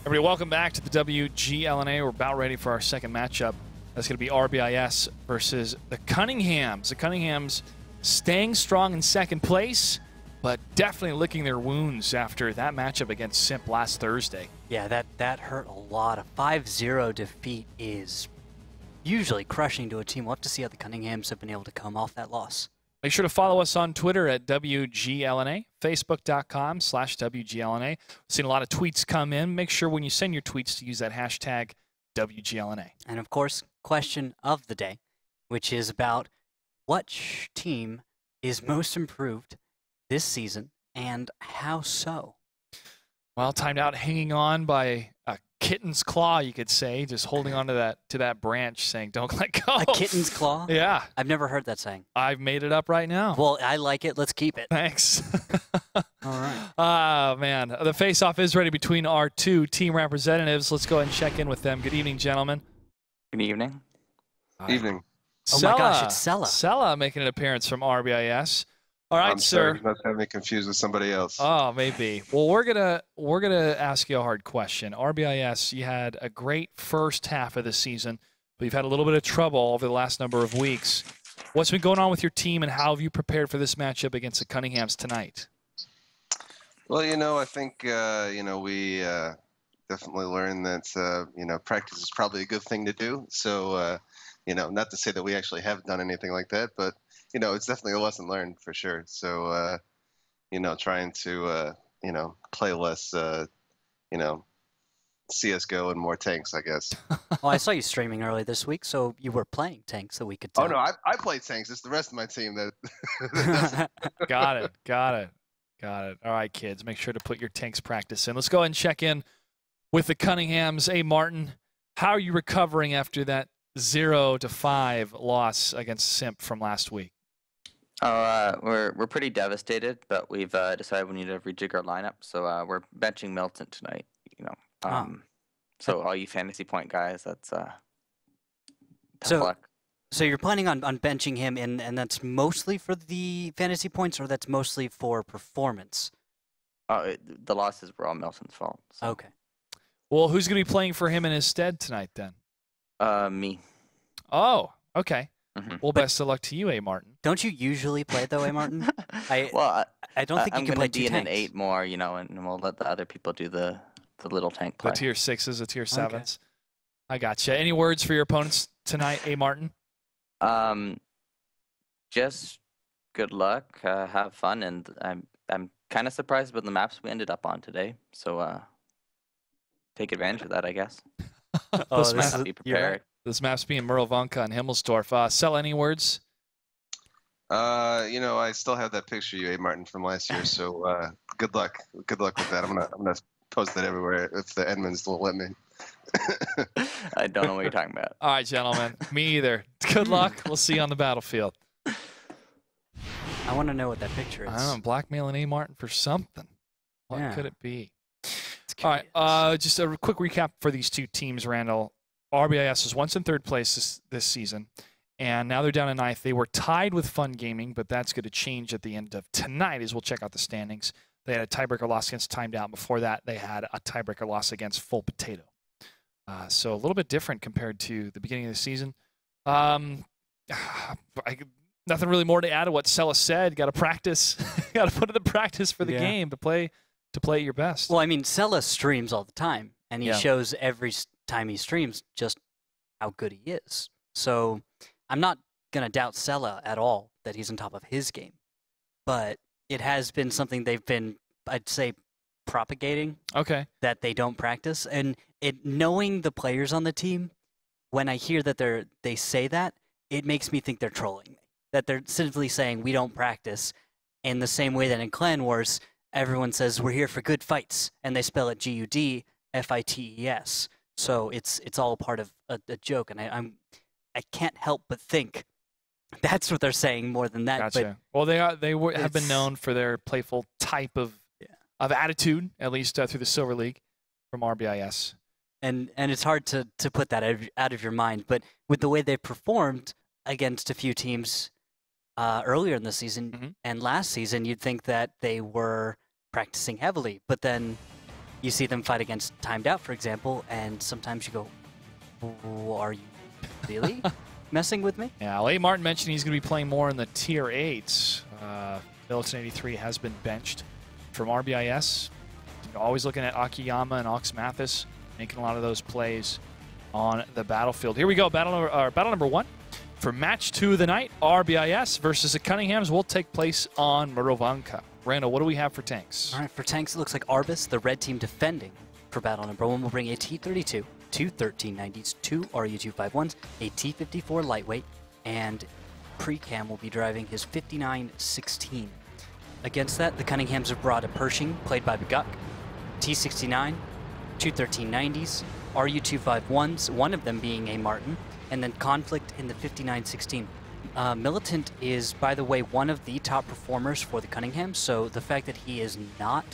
Everybody, welcome back to the WGLNA. We're about ready for our second matchup. That's going to be RBIS versus the Cunninghams. The Cunninghams staying strong in second place, but definitely licking their wounds after that matchup against Simp last Thursday. Yeah, that hurt a lot. A 5-0 defeat is usually crushing to a team. We'll have to see how the Cunninghams have been able to come off that loss. Make sure to follow us on Twitter at WGLNA, Facebook.com/WGLNA. We've seen a lot of tweets come in. Make sure when you send your tweets to use that hashtag WGLNA. And of course, question of the day, which is about what team is most improved this season and how so? Well, timed out hanging on by a kitten's claw, you could say, just holding on to that branch saying, don't let go. A kitten's claw? Yeah. I've never heard that saying. I've made it up right now. Well, I like it. Let's keep it. Thanks. All right. Ah, man. The face-off is ready between our two team representatives. Let's go ahead and check in with them. Good evening, gentlemen. Good evening. Evening. Oh my gosh, it's Sella. Sella making an appearance from RBIS. All right, I'm sir. sorry, you must have me confused with somebody else. Oh, maybe. Well, we're gonna ask you a hard question. RBIS, you had a great first half of the season, but you've had a little bit of trouble over the last number of weeks. What's been going on with your team, and how have you prepared for this matchup against the Cunninghams tonight? Well, I think, we definitely learned that, practice is probably a good thing to do. So, not to say that we actually have done anything like that, but it's definitely a lesson learned for sure. So, trying to, play less, CSGO and more tanks, I guess. Well, I saw you streaming early this week, so you were playing tanks that we could tell. Oh, no, I play tanks. It's the rest of my team that Got it. All right, kids, make sure to put your tanks practice in. Let's go ahead and check in with the Cunninghams. Hey, Martin, how are you recovering after that 0-5 loss against Simp from last week? We're pretty devastated, but we've decided we need to rejig our lineup. So we're benching Milton tonight. So all you fantasy point guys, that's tough luck. So you're planning on benching him, and that's mostly for the fantasy points, or that's mostly for performance? The losses were all Milton's fault. So. Okay. Well, who's going to be playing for him in his stead tonight then? Me. Oh, okay. Mm-hmm. Well, best of luck to you, A. Martin. Don't you usually play that way, Martin? I don't think you can play two tanks. I'm going to be in an 8 more, and we'll let the other people do the little tank play. The tier 6s, the tier 7s. Okay. I gotcha. Any words for your opponents tonight, A. Martin? Just good luck, have fun, and I'm kind of surprised about the maps we ended up on today. So take advantage of that, I guess. Be prepared. This map's being Merlevanka and Himmelsdorf. Sell any words? I still have that picture of you, A. Martin, from last year. So good luck. Good luck with that. I'm gonna post that everywhere if the admins will let me. I don't know what you're talking about. All right, gentlemen. Me either. Good luck. We'll see you on the battlefield. I want to know what that picture is. I don't know. Blackmailing A. Martin for something. What Yeah. could it be? All right. Just a quick recap for these two teams, Randall. RBIS was once in third place this season, and now they're down in ninth. They were tied with Fun Gaming, but that's going to change at the end of tonight as we'll check out the standings. They had a tiebreaker loss against Timed Out. Before that, they had a tiebreaker loss against Full Potato. So a little bit different compared to the beginning of the season. Nothing really more to add to what Sella said. Got to practice. Got to put in the practice for the game to play at your best. Well, I mean, Sella streams all the time, and he shows every time he streams just how good he is. So I'm not going to doubt Sella at all that he's on top of his game. But it has been something they've been, I'd say, propagating. Okay. That they don't practice. And knowing the players on the team, when I hear that they say that, it makes me think they're trolling me. That they're simply saying we don't practice in the same way that in Clan Wars, everyone says we're here for good fights, and they spell it GUDFITES. So it's all part of a joke, and I can't help but think that's what they're saying more than that. Gotcha. Well, they have been known for their playful type of attitude, at least through the Silver League from RBIS. And it's hard to put that out of your mind, but with the way they performed against a few teams earlier in the season and last season, you'd think that they were practicing heavily, but then you see them fight against Timed Out, for example, and sometimes you go, are you really messing with me? Yeah, well, A. Martin mentioned he's going to be playing more in the Tier 8s. Militant 83 has been benched from RBIS. Always looking at Akiyama and Ox Mathis, making a lot of those plays on the battlefield. Here we go, battle number 1. For match 2 of the night, RBIS versus the Cunninghams will take place on Mrovanka. Randall, what do we have for tanks? All right, for tanks, it looks like RBIS, the red team defending for battle number 1, will bring a T-32, 2 1390s, 2 RU-251s, a T-54 lightweight, and Precam will be driving his 5916. Against that, the Cunninghams have brought a Pershing, played by Baguk, T-69, 2 1390s, RU-251s, one of them being a Martin, and then Conflict in the 5916. Militant is, by the way, one of the top performers for the Cunninghams, so the fact that he is not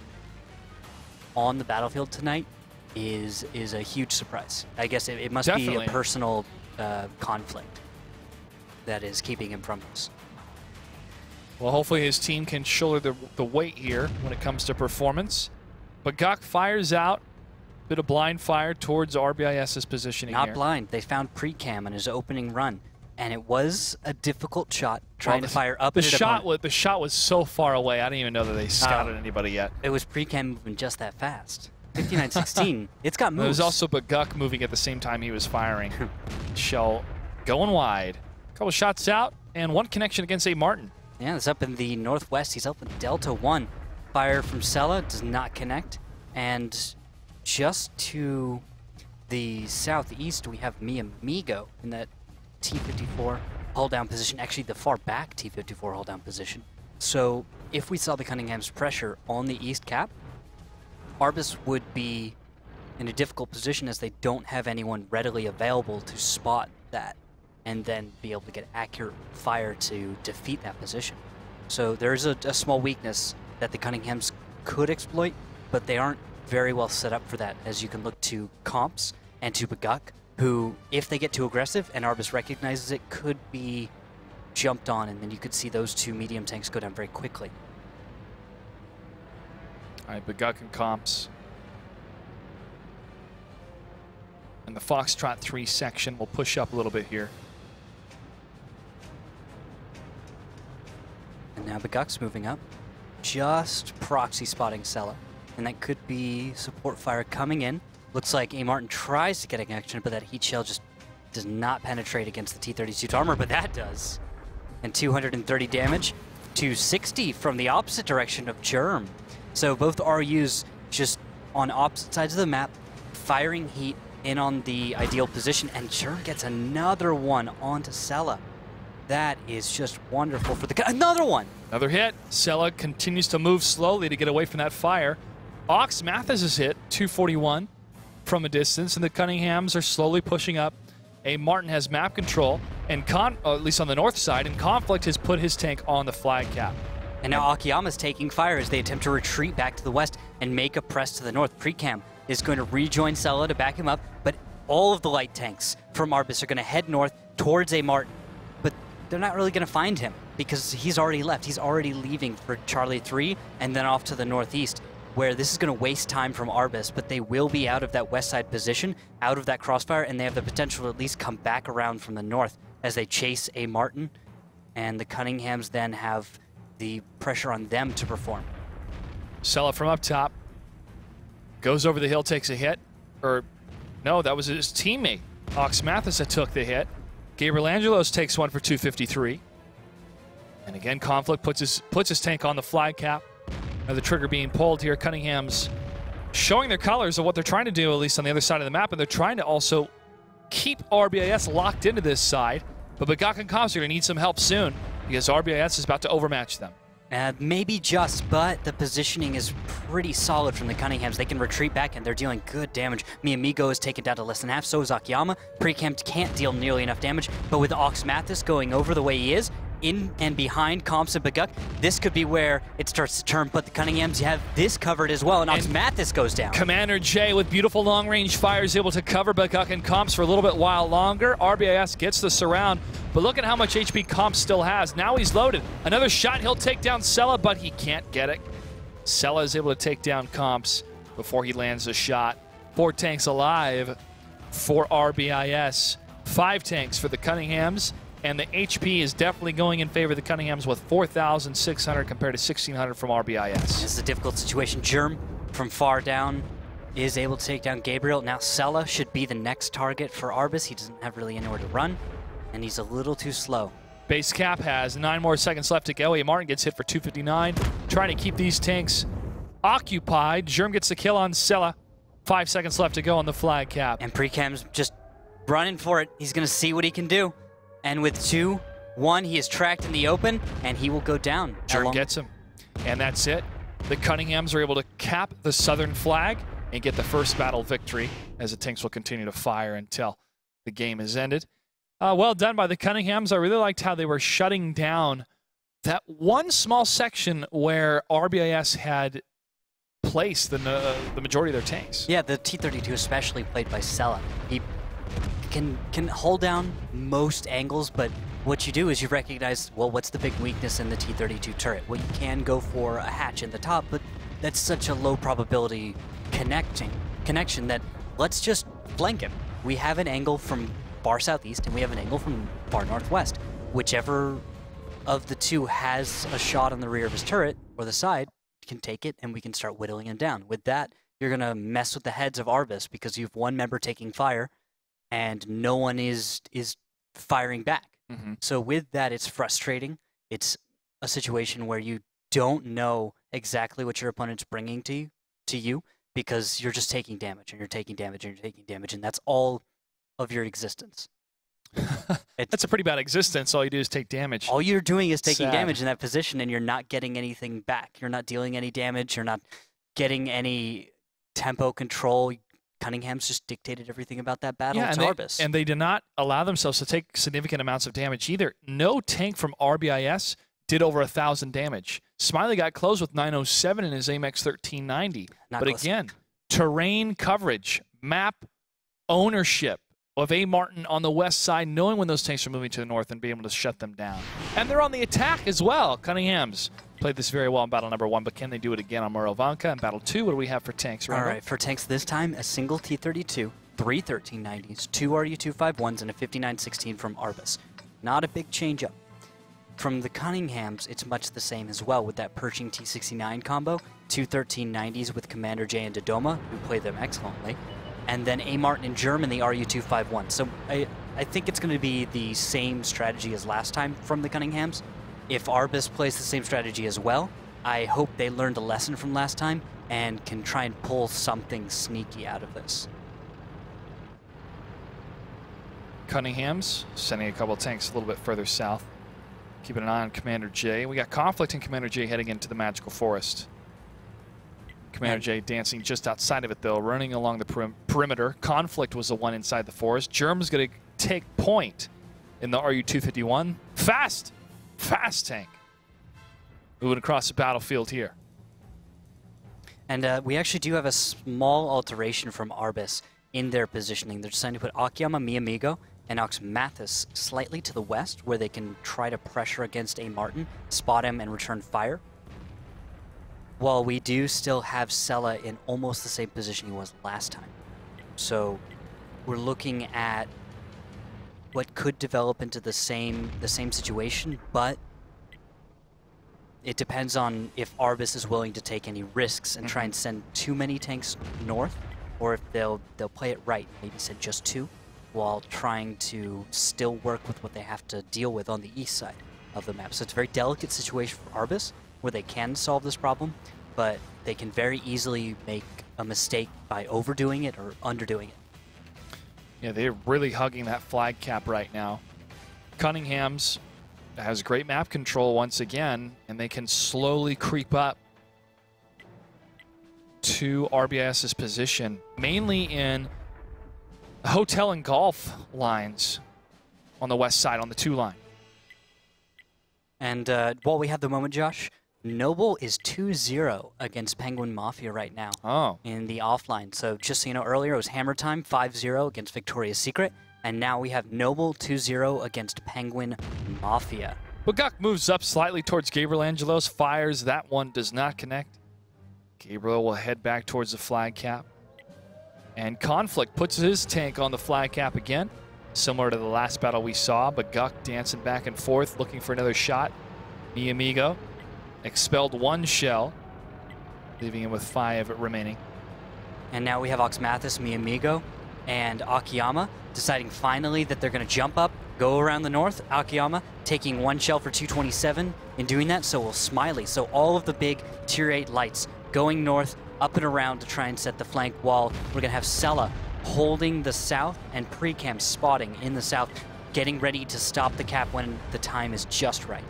on the battlefield tonight is a huge surprise. I guess it must be a personal conflict that is keeping him from this. Well, hopefully his team can shoulder the weight here when it comes to performance. Baguk fires out. Bit of blind fire towards RBIS's positioning Not here. blind. They found Precam in his opening run, and it was a difficult shot trying to fire up. The shot was so far away. I didn't even know that they scouted anybody yet. It was Precam moving just that fast. 5916. It's got moves. There was also Baguk moving at the same time he was firing. Shell going wide. Couple shots out and one connection against A. Martin. Yeah, it's up in the northwest. He's up in Delta 1. Fire from Sella does not connect, and just to the southeast, we have Mi Amigo in that T-54 hold-down position, actually the far back T-54 hold-down position. So if we saw the Cunninghams pressure on the east cap, RBIS would be in a difficult position as they don't have anyone readily available to spot that and then be able to get accurate fire to defeat that position. So there's a small weakness that the Cunninghams could exploit, but they aren't very well set up for that, as you can look to Comps and to Baguk, who, if they get too aggressive and RBIS recognizes it, could be jumped on, and then you could see those two medium tanks go down very quickly. All right, Baguk and Comps. And the Foxtrot 3 section will push up a little bit here. And now Baguk's moving up, just proxy spotting Sella. And that could be support fire coming in. Looks like A. Martin tries to get a connection, but that heat shell just does not penetrate against the T-32's armor, but that does. And 230 damage, 260 from the opposite direction of Germ. So both RUs just on opposite sides of the map, firing heat in on the ideal position, and Germ gets another one onto Sella. That is just wonderful for the... Another one! Another hit. Sella continues to move slowly to get away from that fire. Ox Mathis is hit, 241 from a distance, and the Cunninghams are slowly pushing up. A. Martin has map control, and at least on the north side, and Conflict has put his tank on the flag cap. And now Akiyama's taking fire as they attempt to retreat back to the west and make a press to the north. Precam is going to rejoin Sella to back him up, but all of the light tanks from RBIS are going to head north towards A. Martin. But they're not really going to find him because he's already left. He's already leaving for Charlie 3 and then off to the northeast, where this is going to waste time from RBIS, but they will be out of that west side position, out of that crossfire, and they have the potential to at least come back around from the north as they chase A. Martin, and the Cunninghams then have the pressure on them to perform. Sella from up top goes over the hill, takes a hit. Or, no, that was his teammate, Ox Mathis, that took the hit. Gabriel Angelos takes one for 253. And again, Conflict puts his tank on the flag cap. The trigger being pulled here. Cunningham's showing their colors of what they're trying to do, at least on the other side of the map, and they're trying to also keep RBIS locked into this side. But Baguk and Comps are going to need some help soon because RBIS is about to overmatch them. Maybe just, but the positioning is pretty solid from the Cunninghams. They can retreat back, and they're dealing good damage. Mi Amigo is taken down to less than half, so is Akiyama. Precam can't deal nearly enough damage, but with Ox Mathis going over the way he is, in and behind Comps and Baguk, this could be where it starts to turn, but the Cunninghams have this covered as well, and Ox Mathis goes down. Commander J with beautiful long-range fire is able to cover Baguk and Comps for a little bit while longer. RBIS gets the surround, but look at how much HP Comps still has. Now he's loaded. Another shot, he'll take down Sella, but he can't get it. Sella is able to take down Comps. before he lands a shot. 4 tanks alive for RBIS. 5 tanks for the Cunninghams. And the HP is definitely going in favor of the Cunninghams with 4,600 compared to 1,600 from RBIS. This is a difficult situation. Germ from far down is able to take down Gabriel. Now Sella should be the next target for RBIS. He doesn't have really anywhere to run, and he's a little too slow. Base cap has 9 more seconds left to go. Martin gets hit for 259, trying to keep these tanks occupied. Germ gets the kill on Sella. 5 seconds left to go on the flag cap. And Precam's just running for it. He's going to see what he can do. And with 2-1, he is tracked in the open, and he will go down. Germ gets him. And that's it. The Cunninghams are able to cap the southern flag and get the first battle victory, as the tanks will continue to fire until the game is ended. Well done by the Cunninghams. I really liked how they were shutting down that one small section where RBIS had placed the majority of their tanks. Yeah, the T-32 especially played by Sella. He can hold down most angles, but what you do is you recognize, well, what's the big weakness in the T-32 turret? Well, you can go for a hatch in the top, but that's such a low probability connection that let's just flank him. We have an angle from far southeast and we have an angle from far northwest. Whichever of the two has a shot on the rear of his turret or the side can take it, and we can start whittling him down. With that, you're going to mess with the heads of RBIS because you have one member taking fire and no one is firing back. So with that, it's frustrating. It's a situation where you don't know exactly what your opponent's bringing to you because you're just taking damage and you're taking damage and you're taking damage, and that's all of your existence. That's a pretty bad existence. All you do is take damage. All you're doing is taking damage in that position, and you're not getting anything back. You're not dealing any damage. You're not getting any tempo control. Cunningham's just dictated everything about that battle to RBIS. And they did not allow themselves to take significant amounts of damage either. No tank from RBIS did over 1,000 damage. Smiley got close with 907 in his AMX 1390. But again, terrain coverage, map ownership of Martin on the west side, knowing when those tanks are moving to the north and being able to shut them down. And they're on the attack as well. Cunninghams played this very well in battle number 1, but can they do it again on Morovanka in battle 2? What do we have for tanks? All right, for tanks this time, a single T-32, 3 1390s, 2 RU-251s, and a 5916 from RBIS. Not a big change up. From the Cunninghams, it's much the same as well with that Pershing T-69 combo, 2 1390s with Commander J and Dodoma, who play them excellently, and then Martin and Germ in the RU-251. So I think it's going to be the same strategy as last time from the Cunninghams. If RBIS plays the same strategy as well, I hope they learned a lesson from last time and can try and pull something sneaky out of this. Cunninghams sending a couple of tanks a little bit further south. Keeping an eye on Commander J. We got conflict in Commander J heading into the Magical Forest. Commander J dancing just outside of it, though, running along the perimeter. Conflict was the one inside the forest. Germ's going to take point in the RU-251. Fast tank. Moving across the battlefield here. And we actually do have a small alteration from RBIS in their positioning. They're deciding to put Akiyama, Mi Amigo, and Ox Mathis slightly to the west, where they can try to pressure against Martin, spot him, and return fire. While we do still have Sella in almost the same position he was last time. So we're looking at what could develop into the same situation, but it depends on if RBIS is willing to take any risks and try and send too many tanks north, or if they'll play it right, maybe send just 2, while trying to still work with what they have to deal with on the east side of the map. So it's a very delicate situation for RBIS, where they can solve this problem, but they can very easily make a mistake by overdoing it or underdoing it. Yeah, they're really hugging that flag cap right now. Cunninghams has great map control once again, and they can slowly creep up to RBIS's position, mainly in hotel and golf lines on the west side, on the 2 line. And while we have the moment, Josh, Noble is 2-0 against Penguin Mafia right now in the offline. So just so you know, earlier it was Hammer Time 5-0 against Victoria's Secret, and now we have Noble 2-0 against Penguin Mafia. Baguk moves up slightly towards Gabriel Angelos, fires. That one does not connect. Gabriel will head back towards the flag cap. And Conflict puts his tank on the flag cap again, similar to the last battle we saw. But Guck dancing back and forth, looking for another shot. Mi Amigo expelled 1 shell, leaving him with 5 remaining. And now we have Oxmathis, Mi Amigo, and Akiyama deciding finally that they're going to jump up, go around the north. Akiyama taking 1 shell for 227 in doing that, so will Smiley. So all of the big tier 8 lights going north, up and around to try and set the flank wall. We're going to have Sella holding the south and Precam spotting in the south, getting ready to stop the cap when the time is just right.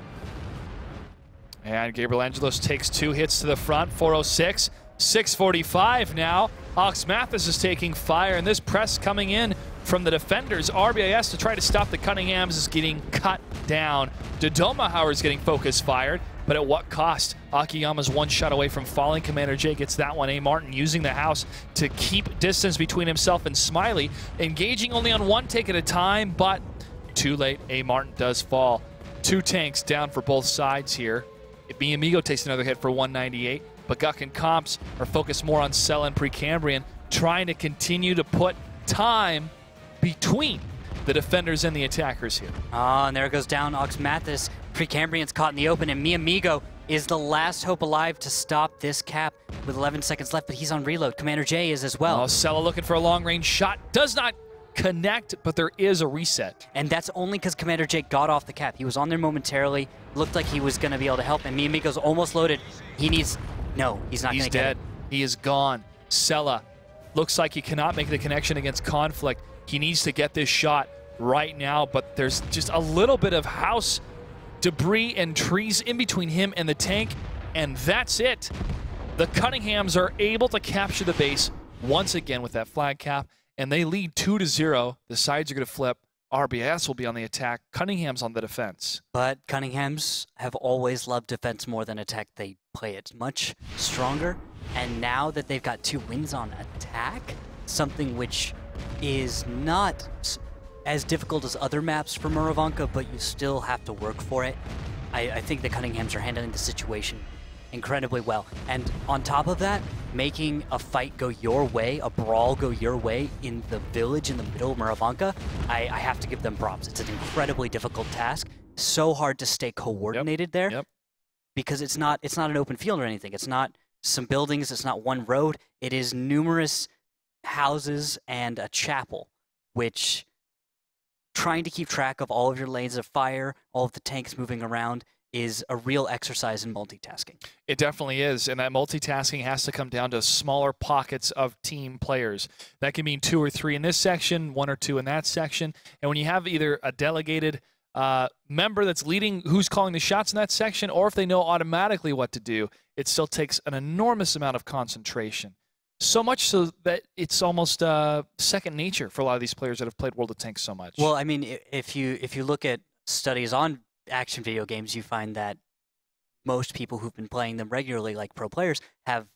And Gabriel Angelos takes 2 hits to the front, 406, 645 now. Oxmathis is taking fire, and this press coming in from the defenders. RBIS to try to stop the Cunninghams is getting cut down. Dodoma, however, is getting focus fired, but at what cost? Akiyama's 1 shot away from falling. Commander J gets that one. A. Martin using the house to keep distance between himself and Smiley, engaging only on 1 take at a time, but too late. A. Martin does fall. 2 tanks down for both sides here. Mi Amigo takes another hit for 198, but Guck and Comps are focused more on Cell and Precambrian, trying to continue to put time between the defenders and the attackers here. And there goes down Oxmathis. Precambrian's caught in the open, and Mi Amigo is the last hope alive to stop this cap with 11 seconds left, but he's on reload. Commander J is as well. Sella looking for a long-range shot. Does not connect, but there is a reset. And that's only because Commander J got off the cap. He was on there momentarily, looked like he was going to be able to help, and Mi Amigo's almost loaded. He needs... No, he's not going to get it. He's dead. He is gone. Sella looks like he cannot make the connection against Conflict. He needs to get this shot right now, but there's just a little bit of house debris and trees in between him and the tank, and that's it. The Cunninghams are able to capture the base once again with that flag cap, and they lead 2-0. The sides are going to flip. RBIS will be on the attack. Cunningham's on the defense. But Cunninghams have always loved defense more than attack. They play it much stronger, and now that they've got 2 wins on attack, something which is not as difficult as other maps for Muravanka, but you still have to work for it. I think the Cunninghams are handling the situation incredibly well. And on top of that, making a fight go your way, a brawl go your way in the village in the middle of Muravanka, I have to give them props. It's an incredibly difficult task. So hard to stay coordinated there because it's not an open field or anything. It's not some buildings. It's not 1 road. It is numerous houses and a chapel, which trying to keep track of all of your lanes of fire, all of the tanks moving around, is a real exercise in multitasking. It definitely is, and that multitasking has to come down to smaller pockets of team players. That can mean 2 or 3 in this section, 1 or 2 in that section, and when you have either a delegated member that's leading who's calling the shots in that section, or if they know automatically what to do, it still takes an enormous amount of concentration. So much so that it's almost second nature for a lot of these players that have played World of Tanks so much. Well, I mean, if you look at studies on action video games, you find that most people who've been playing them regularly, like pro players, have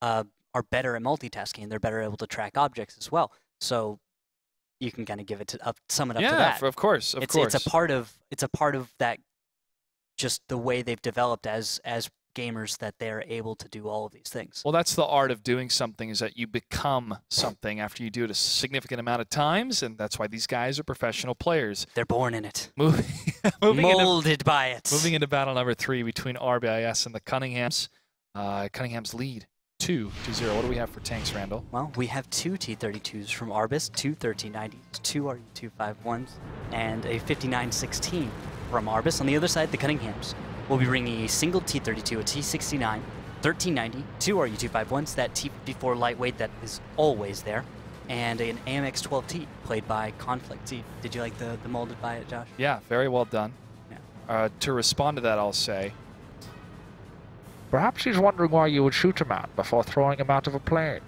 are better at multitasking. They're better able to track objects as well. So you can kind of give it to sum it up to that. Yeah, of course, of course. It's a part of that, just the way they've developed as gamers, that they're able to do all of these things. Well, that's the art of doing something, is that you become something after you do it a significant amount of times, and that's why these guys are professional players. They're born in it. Molded by it. Moving into battle number 3 between RBIS and the Cunninghams. Cunninghams lead 2-0. What do we have for tanks, Randall? Well, we have 2 T-32s from RBIS, 2 1390s, 2 RU-251s, and a 5916 from RBIS. On the other side, the Cunninghams will be bringing a single T-32, a T-69, 1390, 2 RU-251s, that T-54 lightweight that is always there, and an AMX-12T played by Conflict. Did you like the molded by it, Josh? Yeah, very well done. Yeah. To respond to that, I'll say, perhaps he's wondering why you would shoot him out before throwing him out of a plane.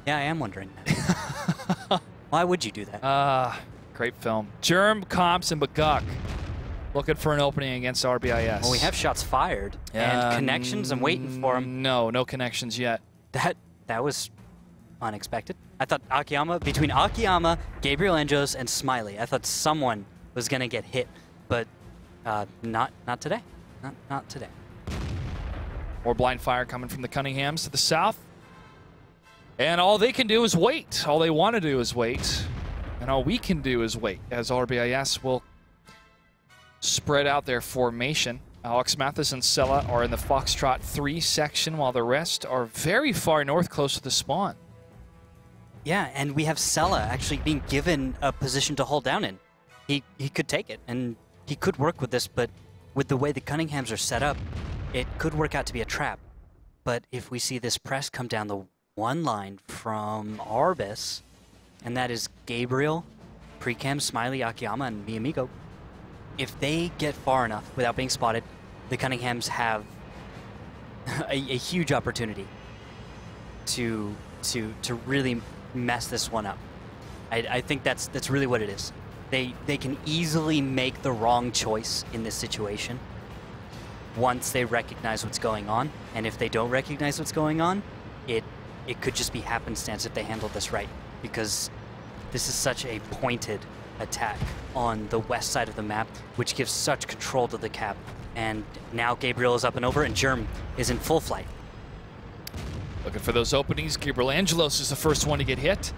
Yeah, I am wondering that. Why would you do that? Great film. Germ, Comps, and Baguk looking for an opening against RBIS. Well, we have shots fired and connections. I'm waiting for them. No connections yet. That was unexpected. I thought between Akiyama, Gabriel Angelos, and Smiley, I thought someone was going to get hit, but not today. Not today. More blind fire coming from the Cunninghams to the south. And all they can do is wait. All they want to do is wait. And all we can do is wait as RBIS will spread out their formation. Alex Mathis and Sella are in the Foxtrot 3 section, while the rest are very far north, close to the spawn. Yeah, and we have Sella actually being given a position to hold down in. He could take it, and he could work with this, but with the way the Cunninghams are set up, it could work out to be a trap. But if we see this press come down the one line from RBIS, and that is Gabriel, Precam, Smiley, Akiyama, and Miyamigo, if they get far enough without being spotted, the Cunninghams have a huge opportunity to really mess this one up. I think that's really what it is. They can easily make the wrong choice in this situation once they recognize what's going on, and if they don't recognize what's going on, it could just be happenstance if they handle this right, because this is such a pointed attack on the west side of the map, which gives such control to the cap. And now Gabriel is up and over, and Germ is in full flight. Looking for those openings. Gabriel Angelos is the first one to get hit.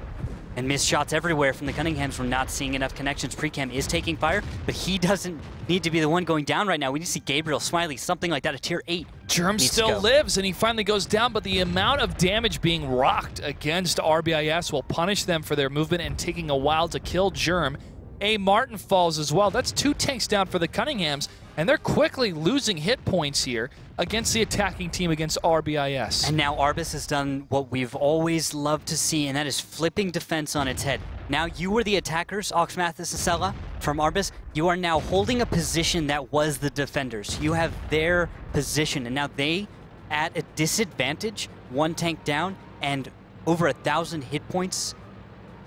And missed shots everywhere from the Cunninghams from not seeing enough connections. Precam is taking fire, but he doesn't need to be the one going down right now. We need to see Gabriel, Smiley, something like that, a tier 8. Germ still lives, and he finally goes down, but the amount of damage being rocked against RBIS will punish them for their movement and taking a while to kill Germ. A Martin falls as well. That's 2 tanks down for the Cunninghams, and they're quickly losing hit points here against the attacking team against RBIS. And now RBIS has done what we've always loved to see, and that is flipping defense on its head. Now you were the attackers, Oxmathis and Sella from RBIS. You are now holding a position that was the defenders. You have their position, and now they, at a disadvantage, 1 tank down and over 1,000 hit points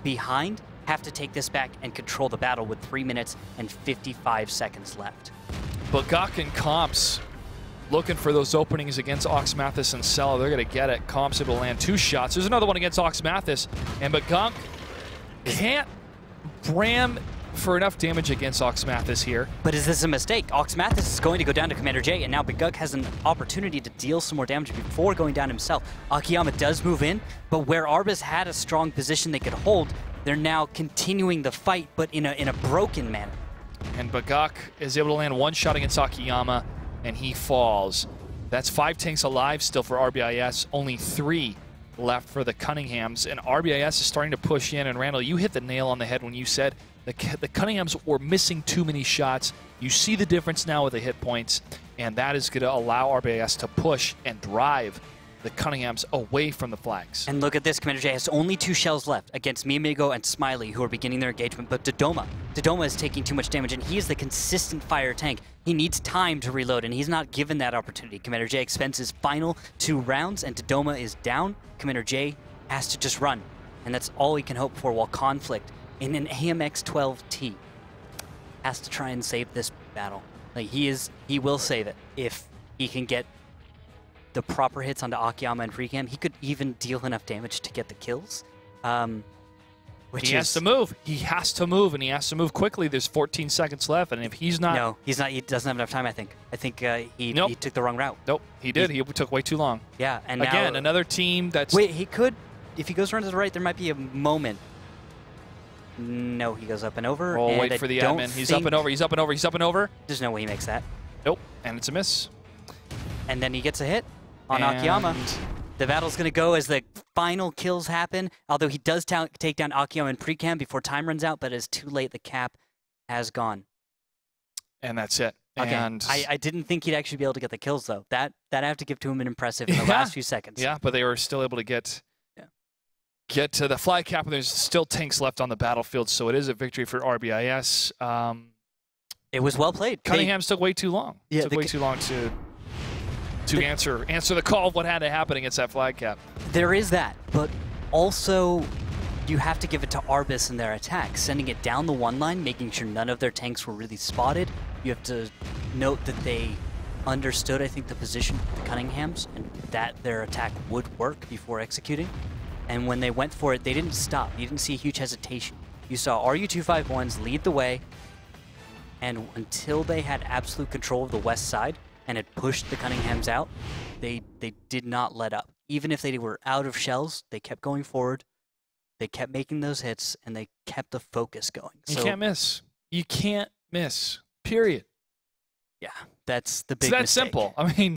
behind, have to take this back and control the battle with 3 minutes and 55 seconds left. Bagak and Comps looking for those openings against Oxmathis and Sella. They're going to get it. Comps able to land 2 shots. There's another one against Oxmathis, and Bagak can't ram for enough damage against Oxmathis here. But is this a mistake? Oxmathis is going to go down to Commander J, and now Bagak has an opportunity to deal some more damage before going down himself. Akiyama does move in, but where RBIS had a strong position they could hold, they're now continuing the fight, but in a broken manner. And Bagak is able to land 1 shot against Akiyama, and he falls. That's 5 tanks alive still for RBIS, only 3 left for the Cunninghams, and RBIS is starting to push in. And Randall, you hit the nail on the head when you said the Cunninghams were missing too many shots. You see the difference now with the hit points, and that is going to allow RBIS to push and drive the Cunninghams away from the flags. And look at this, Commander J has only 2 shells left against Miyamigo and Smiley, who are beginning their engagement, but Dodoma is taking too much damage, and he is the consistent fire tank. He needs time to reload, and he's not given that opportunity. Commander J expends his final 2 rounds, and Dodoma is down. Commander J has to just run, and that's all he can hope for, while Conflict in an AMX-12T has to try and save this battle. Like, he will save it if he can get the proper hits onto Akiyama and Precam. He could even deal enough damage to get the kills. He has to move. He has to move, and he has to move quickly. There's 14 seconds left, and if he's not... No, he's not. He doesn't have enough time, I think. I think he took the wrong route. Nope, he did. He took way too long. Yeah, and again, now, another team that's... Wait, he could... If he goes around to the right, there might be a moment. No, he goes up and over. Oh, and wait for the admin. He's up and over. He's up and over. He's up and over. There's no way he makes that. Nope, and it's a miss. And then he gets a hit on Akiyama. The battle's going to go as the final kills happen, although he does take down Akiyama and Precam before time runs out, but it's too late. The cap has gone. And that's it. Okay. And I didn't think he'd actually be able to get the kills, though. That I have to give to him an impressive in the last few seconds. Yeah, but they were still able to get to the flag cap, and there's still tanks left on the battlefield, so it is a victory for RBIS. It was well played. Cunninghams took way too long. Yeah, took way too long to answer the call of what had to happen against that flag cap. There is that, but also you have to give it to RBIS in their attack, sending it down the 1 line, making sure none of their tanks were really spotted. You have to note that they understood, I think, the position of the Cunninghams and that their attack would work before executing. And when they went for it, they didn't stop. You didn't see a huge hesitation. You saw RU-251s lead the way, and until they had absolute control of the west side, and it pushed the Cunninghams out, they did not let up. Even if they were out of shells, they kept going forward. They kept making those hits, and they kept the focus going. You can't miss. You can't miss. Period. Yeah, that's the big it's that mistake. Simple. I mean,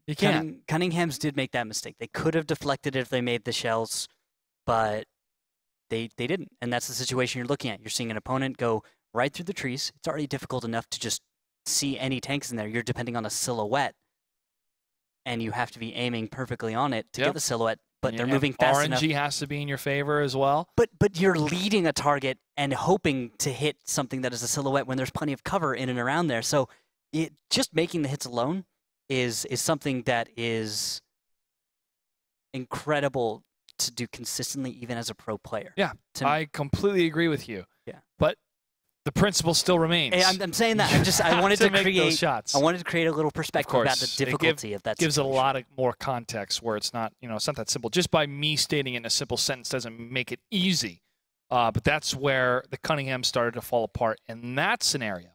you can't. Cunninghams did make that mistake. They could have deflected it if they made the shells, but they didn't. And that's the situation you're looking at. You're seeing an opponent go right through the trees. It's already difficult enough to just see any tanks in there. You're depending on a silhouette, and you have to be aiming perfectly on it to get the silhouette. But they're moving fast enough. RNG has to be in your favor as well. But you're leading a target and hoping to hit something that is a silhouette when there's plenty of cover in and around there. So just making the hits alone is something that is incredible to do consistently, even as a pro player. Yeah, I completely agree with you. Yeah, but the principle still remains. Hey, I'm saying that. I wanted to create those shots. I wanted to create a little perspective about the difficulty of that. Gives it a lot of more context where it's not, it's not that simple. Just by me stating it in a simple sentence doesn't make it easy. But that's where the Cunninghams started to fall apart in that scenario.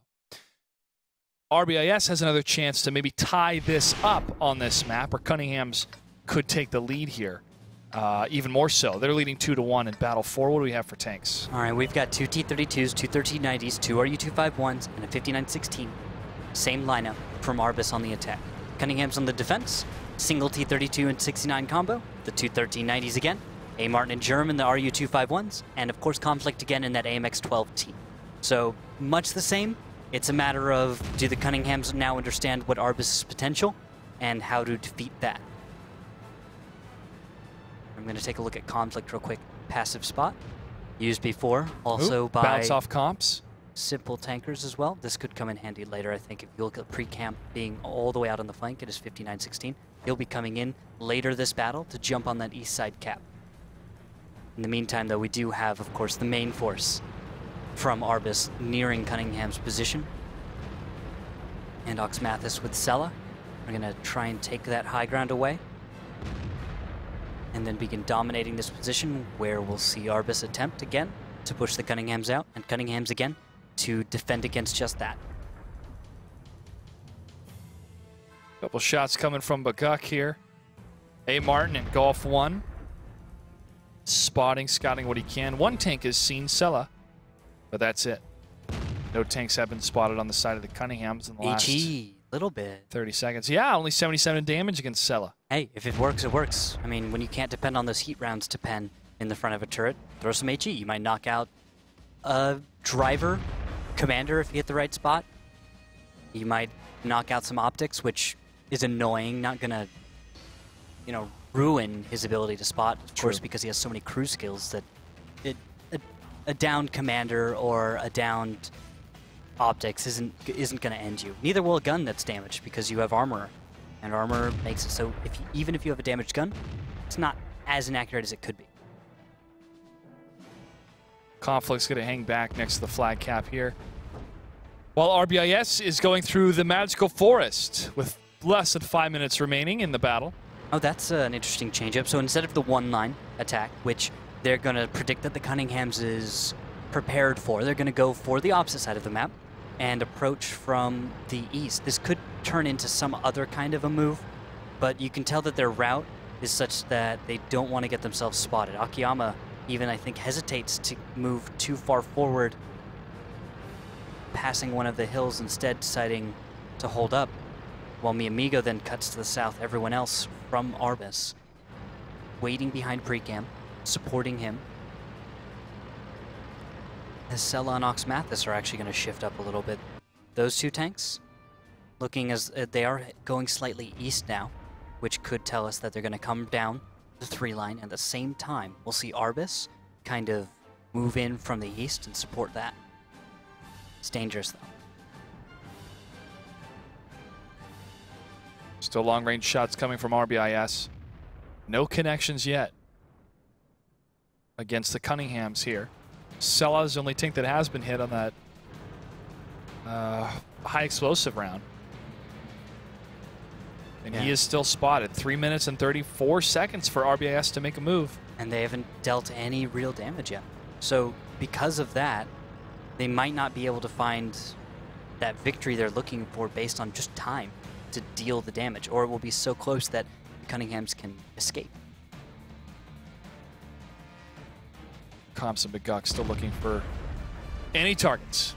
RBIS has another chance to maybe tie this up on this map, or Cunninghams could take the lead here. Even more so. They're leading 2-1 in Battle 4. What do we have for tanks? All right, we've got 2 T-32s, 2 1390s, 2 RU-251s, and a 5916. Same lineup from RBIS on the attack. Cunninghams on the defense, single T-32 and 69 combo, the 2 1390s again, A. Martin and Germ in the RU-251s, and of course Conflict again in that AMX-12T. So much the same. It's a matter of, do the Cunninghams now understand what RBIS' potential and how to defeat that? I'm going to take a look at Conflict real quick. Passive spot, used before, also by bounce off comps. Simple tankers as well. This could come in handy later, I think. If you look at pre-camp being all the way out on the flank, it is 5916. He'll be coming in later this battle to jump on that east side cap. In the meantime, though, we do have, of course, the main force from RBIS nearing Cunningham's position. And Oxmathis with Sella. We're going to try and take that high ground away, and then begin dominating this position, where we'll see RBIS attempt again to push the Cunninghams out, and Cunninghams again to defend against just that. Couple shots coming from Baguk here. A. Martin in Golf 1. Spotting, scouting what he can. One tank is seen, Sella, but that's it. No tanks have been spotted on the side of the Cunninghams in the last little bit. 30 seconds. Yeah, only 77 damage against Sella. Hey, if it works, it works. I mean, when you can't depend on those heat rounds to pen in the front of a turret, throw some HE. You might knock out a driver, commander if you hit the right spot. You might knock out some optics, which is annoying, not gonna, ruin his ability to spot, of course, because he has so many crew skills that a downed commander or a downed optics isn't going to end you. Neither will a gun that's damaged, because you have armor, and armor makes it so even if you have a damaged gun, it's not as inaccurate as it could be. Conflict's going to hang back next to the flag cap here, while RBIS is going through the magical forest with less than 5 minutes remaining in the battle. Oh, that's an interesting change-up. So instead of the one-line attack, which they're going to predict that the Cunninghams is prepared for, they're going to go for the opposite side of the map and approach from the east. This could turn into some other kind of a move, but you can tell that their route is such that they don't want to get themselves spotted. Akiyama even, I think, hesitates to move too far forward, passing one of the hills instead, deciding to hold up, while Miamigo then cuts to the south. Everyone else from RBIS waiting behind pre-cam, supporting him. As Sella and Oxmathis are actually going to shift up a little bit. Those two tanks looking as they are going slightly east now, which could tell us that they're going to come down the 3-line. At the same time, we'll see RBIS kind of move in from the east and support that. It's dangerous, though. Still long-range shots coming from RBIS. No connections yet against the Cunninghams here. Sella's the only tank that has been hit on that high explosive round. And he is still spotted. 3 minutes and 34 seconds for RBIS to make a move. And they haven't dealt any real damage yet. So because of that, they might not be able to find that victory they're looking for based on just time. to deal the damage, or it will be so close that Cunninghams can escape. Comps and Beguk still looking for any targets.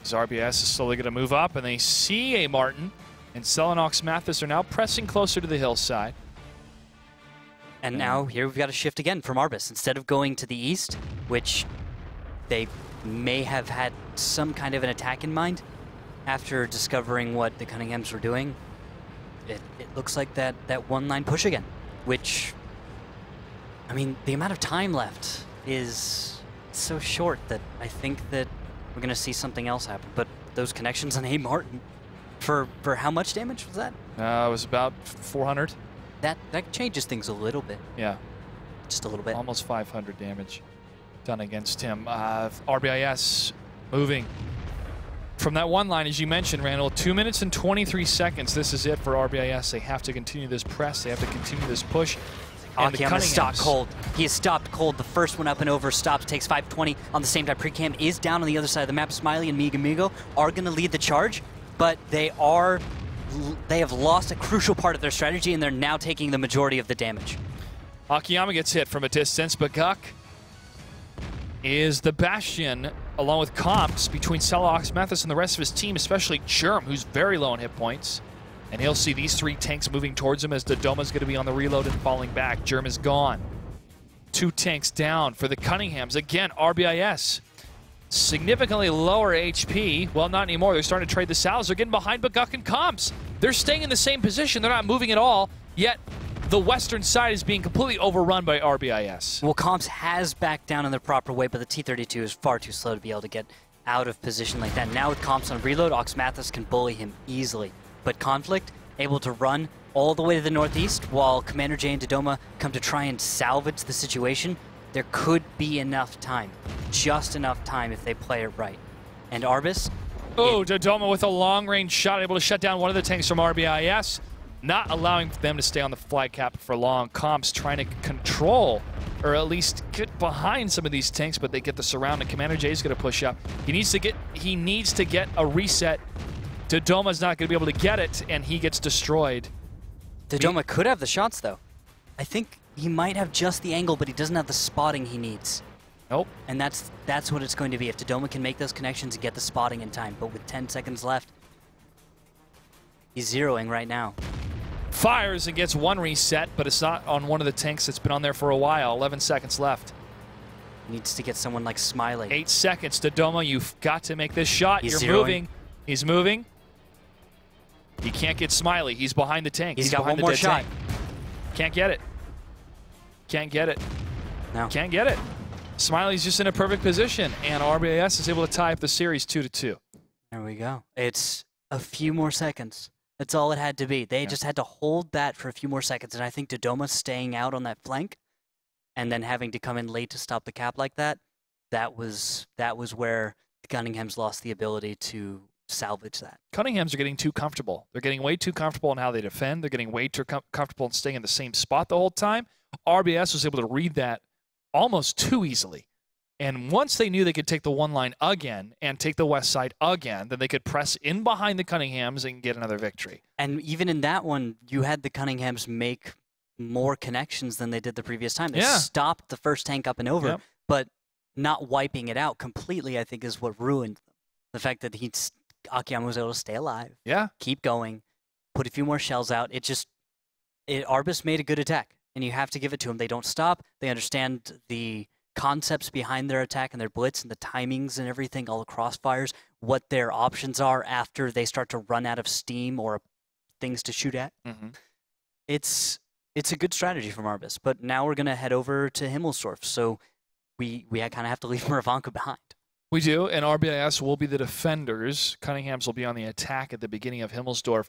As RBIS is slowly going to move up, and they see a Martin, and Selenox Mathis are now pressing closer to the hillside. And now here we've got a shift again from RBIS. Instead of going to the east, which they may have had some kind of an attack in mind after discovering what the Cunninghams were doing, it looks like that one-line push again, which, I mean, the amount of time left is so short that I think that we're going to see something else happen. But those connections on A. Martin, for how much damage was that? It was about 400. That changes things a little bit. Yeah. Just a little bit. Almost 500 damage done against him. RBIS moving from that one line, as you mentioned, Randall. 2 minutes and 23 seconds. This is it for RBIS. They have to continue this press. They have to continue this push. Akiyama is stopped cold. He is stopped cold. The first one up and over stops, takes 520 on the same time. Precam is down on the other side of the map. Smiley and Migo are going to lead the charge, but they have lost a crucial part of their strategy, and they're now taking the majority of the damage. Akiyama gets hit from a distance, but Guk is the bastion, along with comps, between Selenox Mathis and the rest of his team, especially Germ, who's very low on hit points. And he'll see these 3 tanks moving towards him as Dodoma's going to be on the reload and falling back. Germ is gone. 2 tanks down for the Cunninghams. Again, RBIS. Significantly lower HP. Well, not anymore. They're starting to trade the salves. They're getting behind Beguk and comps. They're staying in the same position. They're not moving at all. Yet, the western side is being completely overrun by RBIS. Well, comps has backed down in the proper way, but the T-32 is far too slow to be able to get out of position like that. Now with comps on reload, Ox Mathis can bully him easily. But Conflict able to run all the way to the northeast while Commander J and Dodoma come to try and salvage the situation. There could be enough time, just enough time if they play it right. And RBIS? Oh, Dodoma with a long-range shot, able to shut down one of the tanks from RBIS, not allowing them to stay on the flag cap for long. Comps trying to control, or at least get behind some of these tanks, but they get the surround, and Commander J is going to push up. He needs to get a reset. Dodoma's not going to be able to get it, and he gets destroyed. Dodoma could have the shots, though. I think he might have just the angle, but he doesn't have the spotting he needs. Nope. And that's what it's going to be. If Dodoma can make those connections and get the spotting in time, but with 10 seconds left, he's zeroing right now. Fires and gets 1 reset, but it's not on one of the tanks that's been on there for a while. 11 seconds left. Needs to get someone like Smiley. 8 seconds. Dodoma, you've got to make this shot. He's You're zeroing. moving. He's moving. He can't get Smiley. He's behind the tank. He's got behind one more shot. Tank. Can't get it. Can't get it. No. Can't get it. Smiley's just in a perfect position, and RBIS is able to tie up the series 2-2. There we go. It's a few more seconds. That's all it had to be. They just had to hold that for a few more seconds, and I think Dodoma staying out on that flank and then having to come in late to stop the cap like that, that was where the Cunninghams lost the ability to salvage that. Cunninghams are getting too comfortable. They're getting way too comfortable in how they defend. They're getting way too comfortable in staying in the same spot the whole time. RBIS was able to read that almost too easily. And once they knew they could take the one line again and take the west side again, then they could press in behind the Cunninghams and get another victory. And even in that one, you had the Cunninghams make more connections than they did the previous time. They stopped the first tank up and over, but not wiping it out completely, I think, is what ruined them. The fact that Akiyama was able to stay alive, keep going, put a few more shells out. RBIS made a good attack, and you have to give it to them. They don't stop. They understand the concepts behind their attack and their blitz and the timings and everything, all the crossfires, what their options are after they start to run out of steam or things to shoot at. Mm-hmm. It's a good strategy from RBIS, but now we're going to head over to Himmelsdorf, so we kind of have to leave Muravanka behind. We do, and RBIS will be the defenders. Cunninghams will be on the attack at the beginning of Himmelsdorf.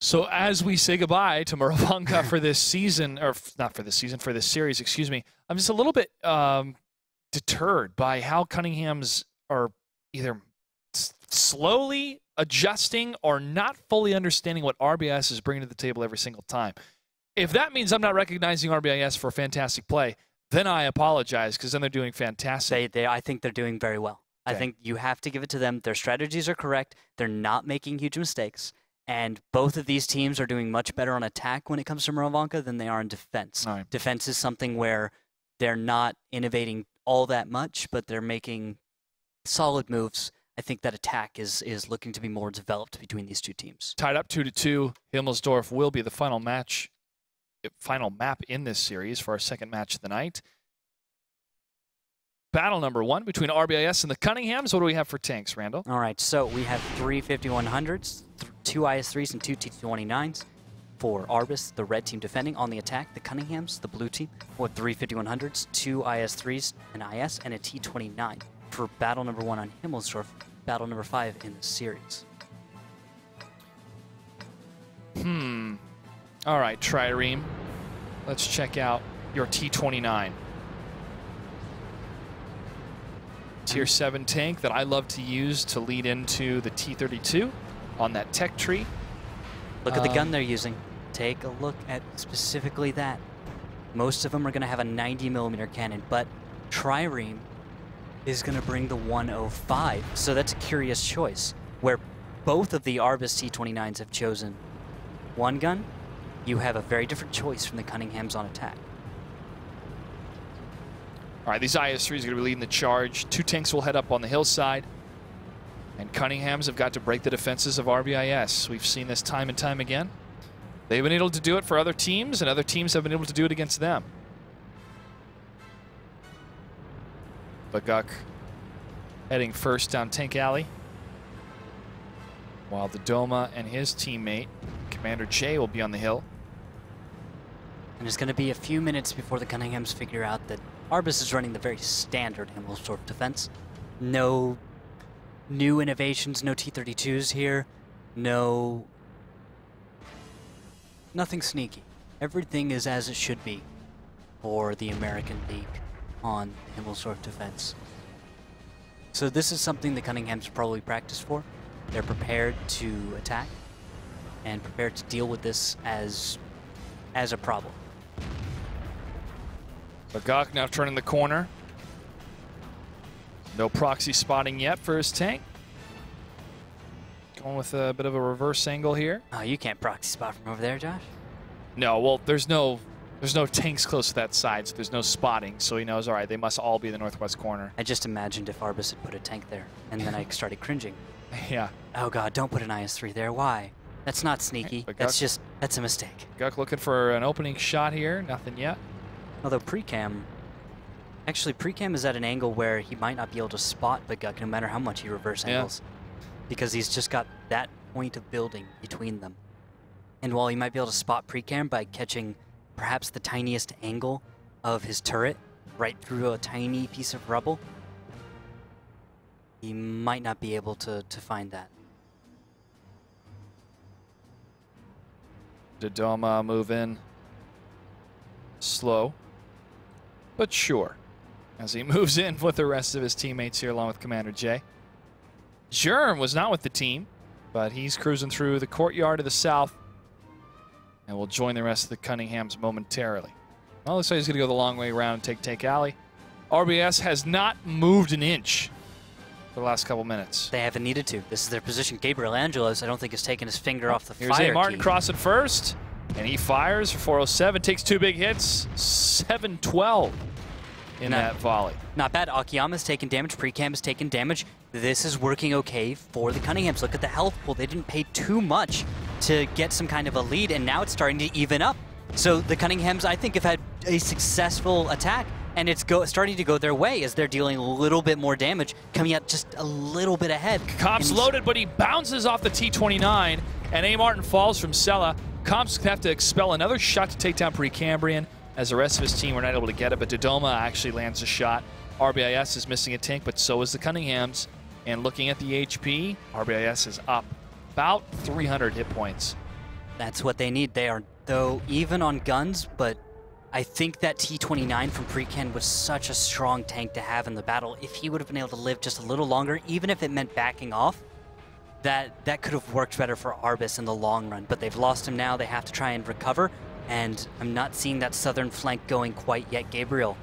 So as we say goodbye to Muravanka for this season, or not for this season, for this series, excuse me, I'm just a little bit deterred by how Cunninghams are either slowly adjusting or not fully understanding what RBIS is bringing to the table every single time. If that means I'm not recognizing RBIS for fantastic play, then I apologize, because then they're doing fantastic. I think they're doing very well. Okay. I think you have to give it to them. Their strategies are correct. They're not making huge mistakes. And both of these teams are doing much better on attack when it comes to Mrovanka than they are in defense. All right. Defense is something where they're not innovating all that much, but they're making solid moves. I think that attack is looking to be more developed between these two teams. Tied up 2-2. Himmelsdorf will be the final map in this series for our second match of the night. Battle number 1 between RBIS and the Cunninghams. What do we have for tanks, Randall? All right, so we have 3 5100s, 2 IS-3s, and 2 T-29s. For RBIS, the red team defending. On the attack, the Cunninghams, the blue team, with 3 5100s, 2 IS-3s, an IS, and a T-29. For battle number 1 on Himmelsdorf, battle number 5 in the series. All right, Trireme. Let's check out your T-29. Tier 7 tank that I love to use to lead into the T-32 on that tech tree. Look at the gun they're using. Take a look at specifically that. Most of them are going to have a 90mm cannon, but Trireme is going to bring the 105. So that's a curious choice, where both of the RBIS T-29s have chosen one gun. You have a very different choice from the Cunninghams on attack. All right, these IS-3s are going to be leading the charge. 2 tanks will head up on the hillside. And Cunninghams have got to break the defenses of RBIS. We've seen this time and time again. They've been able to do it for other teams, and other teams have been able to do it against them. Baguk heading first down Tank Alley, while the Doma and his teammate, Commander J, will be on the hill. And it's going to be a few minutes before the Cunninghams figure out that RBIS is running the very standard Himmelsdorf defense. No new innovations, no T-32s here, nothing sneaky. Everything is as it should be for the American League on Himmelsdorf defense. So this is something the Cunninghams probably practiced for. They're prepared to attack and prepared to deal with this as a problem. Baguk now turning the corner. No proxy spotting yet for his tank. Going with a bit of a reverse angle here. Oh, you can't proxy spot from over there, Josh? No, well, there's no tanks close to that side, so there's no spotting. So he knows, all right, they must all be in the northwest corner. I just imagined if RBIS had put a tank there, and then I started cringing. Yeah. Oh God, don't put an IS-3 there. Why? That's not sneaky. Right, That's a mistake. Baguk looking for an opening shot here. Nothing yet. Although Precam is at an angle where he might not be able to spot Baguk no matter how much he reverse angles. Because he's just got that point of building between them. And while he might be able to spot Precam by catching perhaps the tiniest angle of his turret right through a tiny piece of rubble, he might not be able to find that. Dodoma move in slow, but sure, as he moves in with the rest of his teammates here along with Commander J. Germ was not with the team, but he's cruising through the courtyard to the south and will join the rest of the Cunninghams momentarily. Well, looks like he's going to go the long way around and take Tank Alley. RBIS has not moved an inch for the last couple minutes. They haven't needed to. This is their position. Gabriel Angelos, I don't think, has taken his finger off the Here's fire A. Martin key. crossing first, and he fires for 407, takes 2 big hits, 7-12 in that volley. Not bad. Akiyama's taking damage. Precam is taking damage. This is working okay for the Cunninghams. Look at the health pool. They didn't pay too much to get some kind of a lead, and now it's starting to even up. So the Cunninghams, I think, have had a successful attack, and it's starting to go their way as they're dealing a little bit more damage, coming out just a little bit ahead. Comp's loaded, but he bounces off the T-29, and A. Martin falls from Sella. Comp's going to have to expel another shot to take down Precambrian, as the rest of his team were not able to get it, but Dodoma actually lands a shot. RBIS is missing a tank, but so is the Cunninghams. And looking at the HP, RBIS is up about 300 hit points. That's what they need. They are, though, even on guns, but I think that T-29 from Precam was such a strong tank to have in the battle. If he would have been able to live just a little longer, even if it meant backing off, that could have worked better for RBIS in the long run. But they've lost him now. They have to try and recover, and I'm not seeing that southern flank going quite yet. Gabriel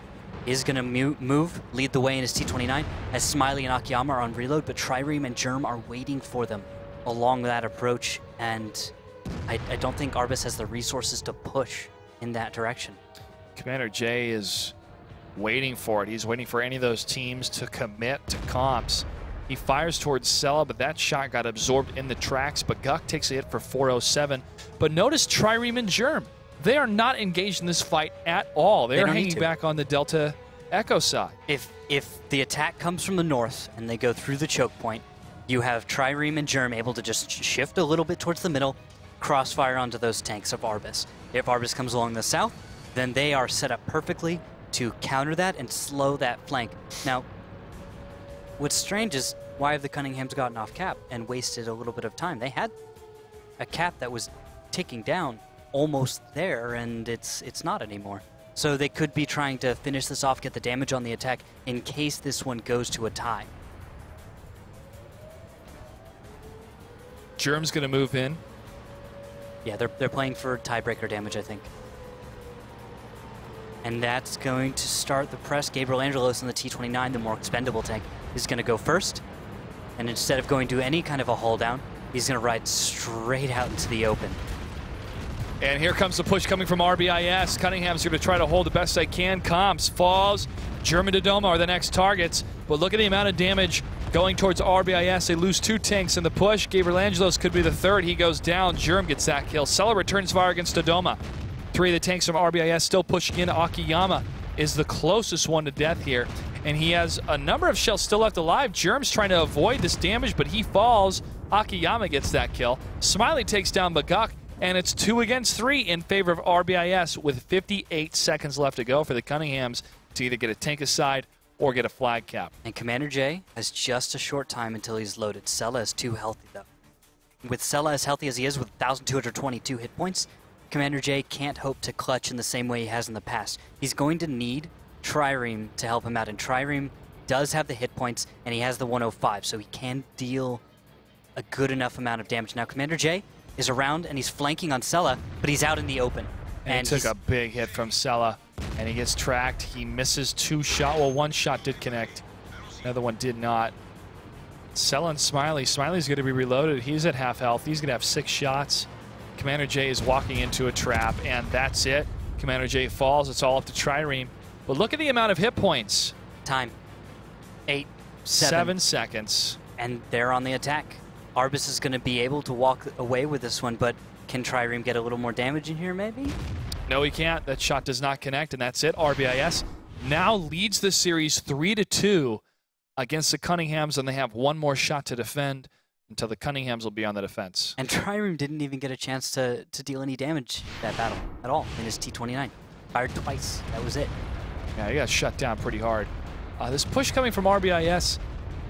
is going to lead the way in his T-29 as Smiley and Akiyama are on reload, but Trireme and Germ are waiting for them along that approach, and I don't think RBIS has the resources to push in that direction. Commander J is waiting for it. He's waiting for any of those teams to commit to comps. He fires towards Sella, but that shot got absorbed in the tracks. Baguk takes a hit for 407. But notice Trireme and Germ. They are not engaged in this fight at all. They're hanging back on the Delta Echo side. If the attack comes from the north and they go through the choke point, you have Trireme and Germ able to just shift a little bit towards the middle, crossfire onto those tanks of RBIS. If RBIS comes along the south, then they are set up perfectly to counter that and slow that flank. Now, what's strange is why have the Cunninghams gotten off cap and wasted a little bit of time? They had a cap that was ticking down almost there, and it's not anymore. So they could be trying to finish this off, get the damage on the attack in case this one goes to a tie. Germ's going to move in. Yeah, they're playing for tiebreaker damage, I think. And that's going to start the press. Gabriel Angelos in the T-29, the more expendable tank, is going to go first. And instead of going to any kind of a hull down, he's going to ride straight out into the open. And here comes the push coming from RBIS. Cunningham's going to try to hold the best they can. Comps falls. German Dodoma are the next targets. But look at the amount of damage going towards RBIS. They lose 2 tanks in the push. Gabriel Angelos could be the third. He goes down. Germ gets that kill. Sella returns fire against Dodoma. 3 of the tanks from RBIS still pushing in. Akiyama is the closest one to death here. And he has a number of shells still left alive. Germ's trying to avoid this damage, but he falls. Akiyama gets that kill. Smiley takes down Baguk. And it's 2 against 3 in favor of RBIS with 58 seconds left to go for the Cunninghams to either get a tank aside or get a flag cap. And Commander J has just a short time until he's loaded. Sella is too healthy, though. With Sella as healthy as he is with 1,222 hit points, Commander J can't hope to clutch in the same way he has in the past. He's going to need Trireme to help him out, and Trireme does have the hit points, and he has the 105, so he can deal a good enough amount of damage. Now, Commander J is around, and he's flanking on Sella, but he's out in the open. And he took a big hit from Sella, and he gets tracked. He misses 2 shots. Well, 1 shot did connect. Another one did not. Sella and Smiley. Smiley's going to be reloaded. He's at half health. He's going to have 6 shots. Commander J is walking into a trap, and that's it. Commander J falls. It's all up to Trireme. But look at the amount of hit points. Time. 8, 7 seconds. And they're on the attack. RBIS is going to be able to walk away with this one, but can Trireme get a little more damage in here, maybe? No, he can't. That shot does not connect, and that's it. RBIS now leads the series 3-2 against the Cunninghams, and they have 1 more shot to defend until the Cunninghams will be on the defense. And Trireme didn't even get a chance to deal any damage that battle at all in his T-29. Fired twice. That was it. Yeah, he got shut down pretty hard. This push coming from RBIS,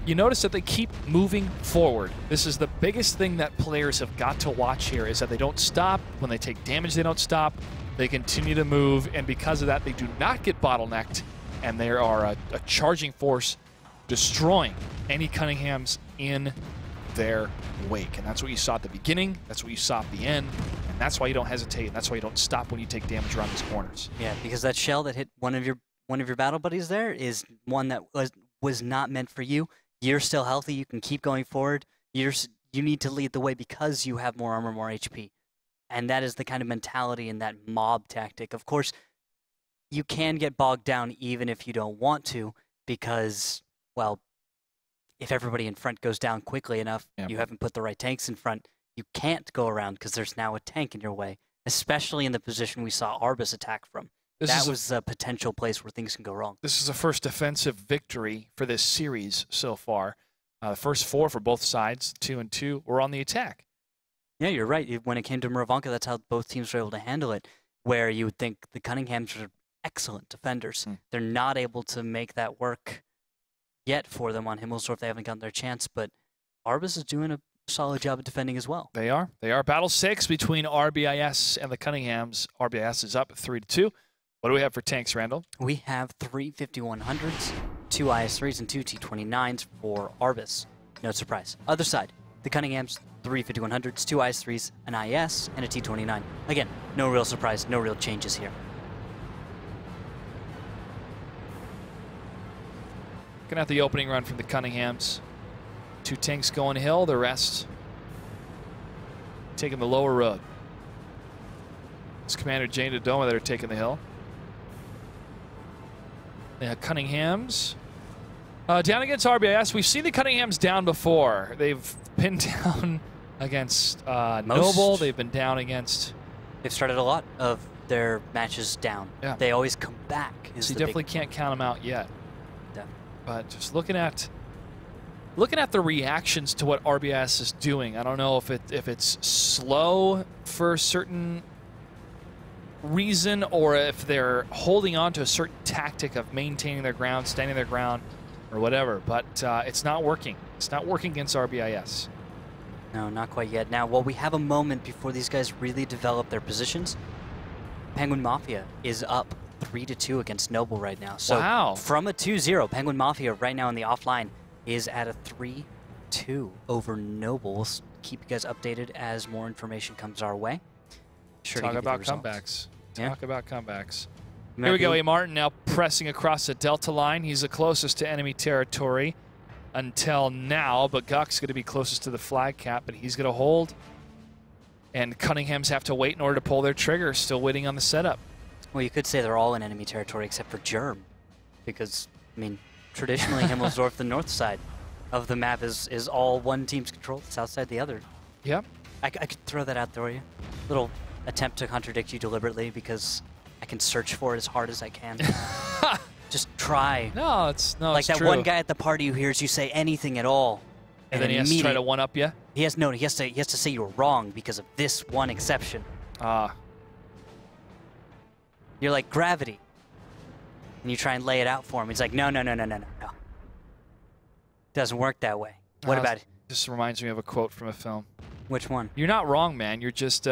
you notice that they keep moving forward. This is the biggest thing that players have got to watch here, is that they don't stop. When they take damage, they don't stop. They continue to move, and because of that, they do not get bottlenecked, and they are a charging force destroying any Cunninghams in their wake. And that's what you saw at the beginning, that's what you saw at the end, and that's why you don't hesitate, and that's why you don't stop when you take damage around these corners. Yeah, because that shell that hit one of your battle buddies there is one that was not meant for you. You're still healthy. You can keep going forward. You need to lead the way because you have more armor, more HP. And that is the kind of mentality in that mob tactic. Of course, you can get bogged down even if you don't want to because, well, if everybody in front goes down quickly enough, you haven't put the right tanks in front, you can't go around because there's now a tank in your way, especially in the position we saw RBIS attack from. That was a potential place where things can go wrong. This is the first defensive victory for this series so far. The first 4 for both sides, 2 and 2, were on the attack. Yeah, you're right. When it came to Muravanka, that's how both teams were able to handle it, where you would think the Cunninghams are excellent defenders. They're not able to make that work yet for them on Himmelsdorf. They haven't gotten their chance, but RBIS is doing a solid job of defending as well. They are. Battle 6 between RBIS and the Cunninghams. RBIS is up 3-2. What do we have for tanks, Randall? We have 3 5100s, 2 IS-3s, and 2 T-29s for RBIS. No surprise. Other side, the Cunninghams, 3 5100s, 2 IS-3s, an IS, and a T-29. Again, no real surprise, no real changes here. Looking at the opening run from the Cunninghams. 2 tanks going hill, the rest taking the lower road. It's Commander Jane Dodoma that are taking the hill. Cunninghams. Down against RBIS. We've seen the Cunninghams down before. They've been down against Noble. They've been down against... They've started a lot of their matches down. Yeah. They always come back. So you definitely can't count them out yet. Definitely. But just looking at the reactions to what RBIS is doing, I don't know if it's slow for a certain reason or if they're holding on to a certain tactic of maintaining their ground, standing their ground, or whatever. But it's not working. It's not working against RBIS. No, not quite yet. Now, while we have a moment before these guys really develop their positions, Penguin Mafia is up 3-2 against Noble right now. So wow. From a 2-0, Penguin Mafia right now in the offline is at a 3-2 over Noble. We'll keep you guys updated as more information comes our way. Sure. Talk about comebacks. Yeah. Talk about comebacks. Here we go. A. Martin now pressing across the Delta line. He's the closest to enemy territory until now, but Guck's going to be closest to the flag cap, but he's going to hold. And Cunninghams have to wait in order to pull their trigger, still waiting on the setup. Well, you could say they're all in enemy territory except for Germ, because, I mean, traditionally Himmelsdorf, the north side of the map, is all one team's control, the south side the other. Yep. I could throw that out there for you. Little attempt to contradict you deliberately because I can search for it as hard as I can. Just try. No, it's like that true. One guy at the party who hears you say anything at all, and then he has to try to one-up you? He has to say you were wrong because of this one exception. You're like Gravity. And you try and lay it out for him. He's like, no. Doesn't work that way. What about it? This reminds me of a quote from a film. Which one? You're not wrong, man. You're just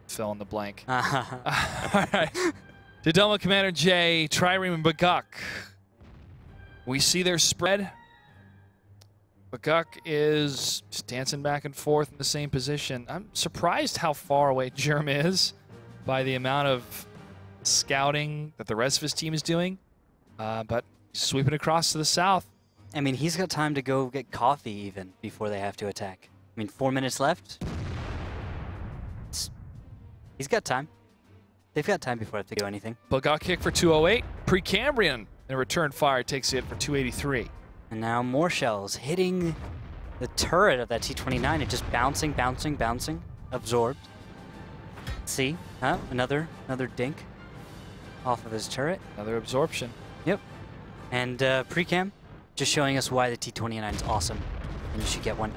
fill in the blank. All right. Dodoma, Commander J, Trireme, and Baguk. We see their spread. Baguk is just dancing back and forth in the same position. I'm surprised how far away Germ is by the amount of scouting that the rest of his team is doing. But sweeping across to the south. I mean, he's got time to go get coffee even before they have to attack. I mean, 4 minutes left. He's got time. They've got time before they have to do anything. Baguk kick for 208. Precambrian in return fire takes it for 283. And now more shells hitting the turret of that T-29. It's just bouncing. Absorbed. See? Huh? Another dink off of his turret. Another absorption. Yep. And Precam just showing us why the T-29 is awesome. And you should get one.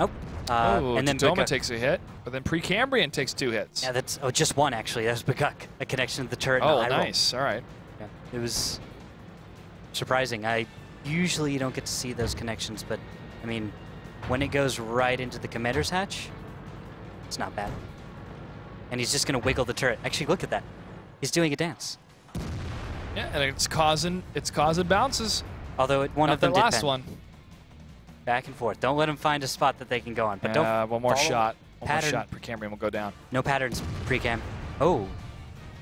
And then Dodoma takes a hit, but then Precambrian takes 2 hits. Yeah, that's just one actually. That was Baguk, a connection to the turret. Oh, nice. All right. Yeah, it was surprising. Usually you don't get to see those connections, but I mean, when it goes right into the commander's hatch, it's not bad. And he's just gonna wiggle the turret. Actually, look at that. He's doing a dance. Yeah, and it's causing bounces. Although one of them did last pen. one. Back and forth. Don't let them find a spot that they can go on. But don't. One more shot. Pattern. One more shot. Precambrian will go down. No patterns. Precam. Oh,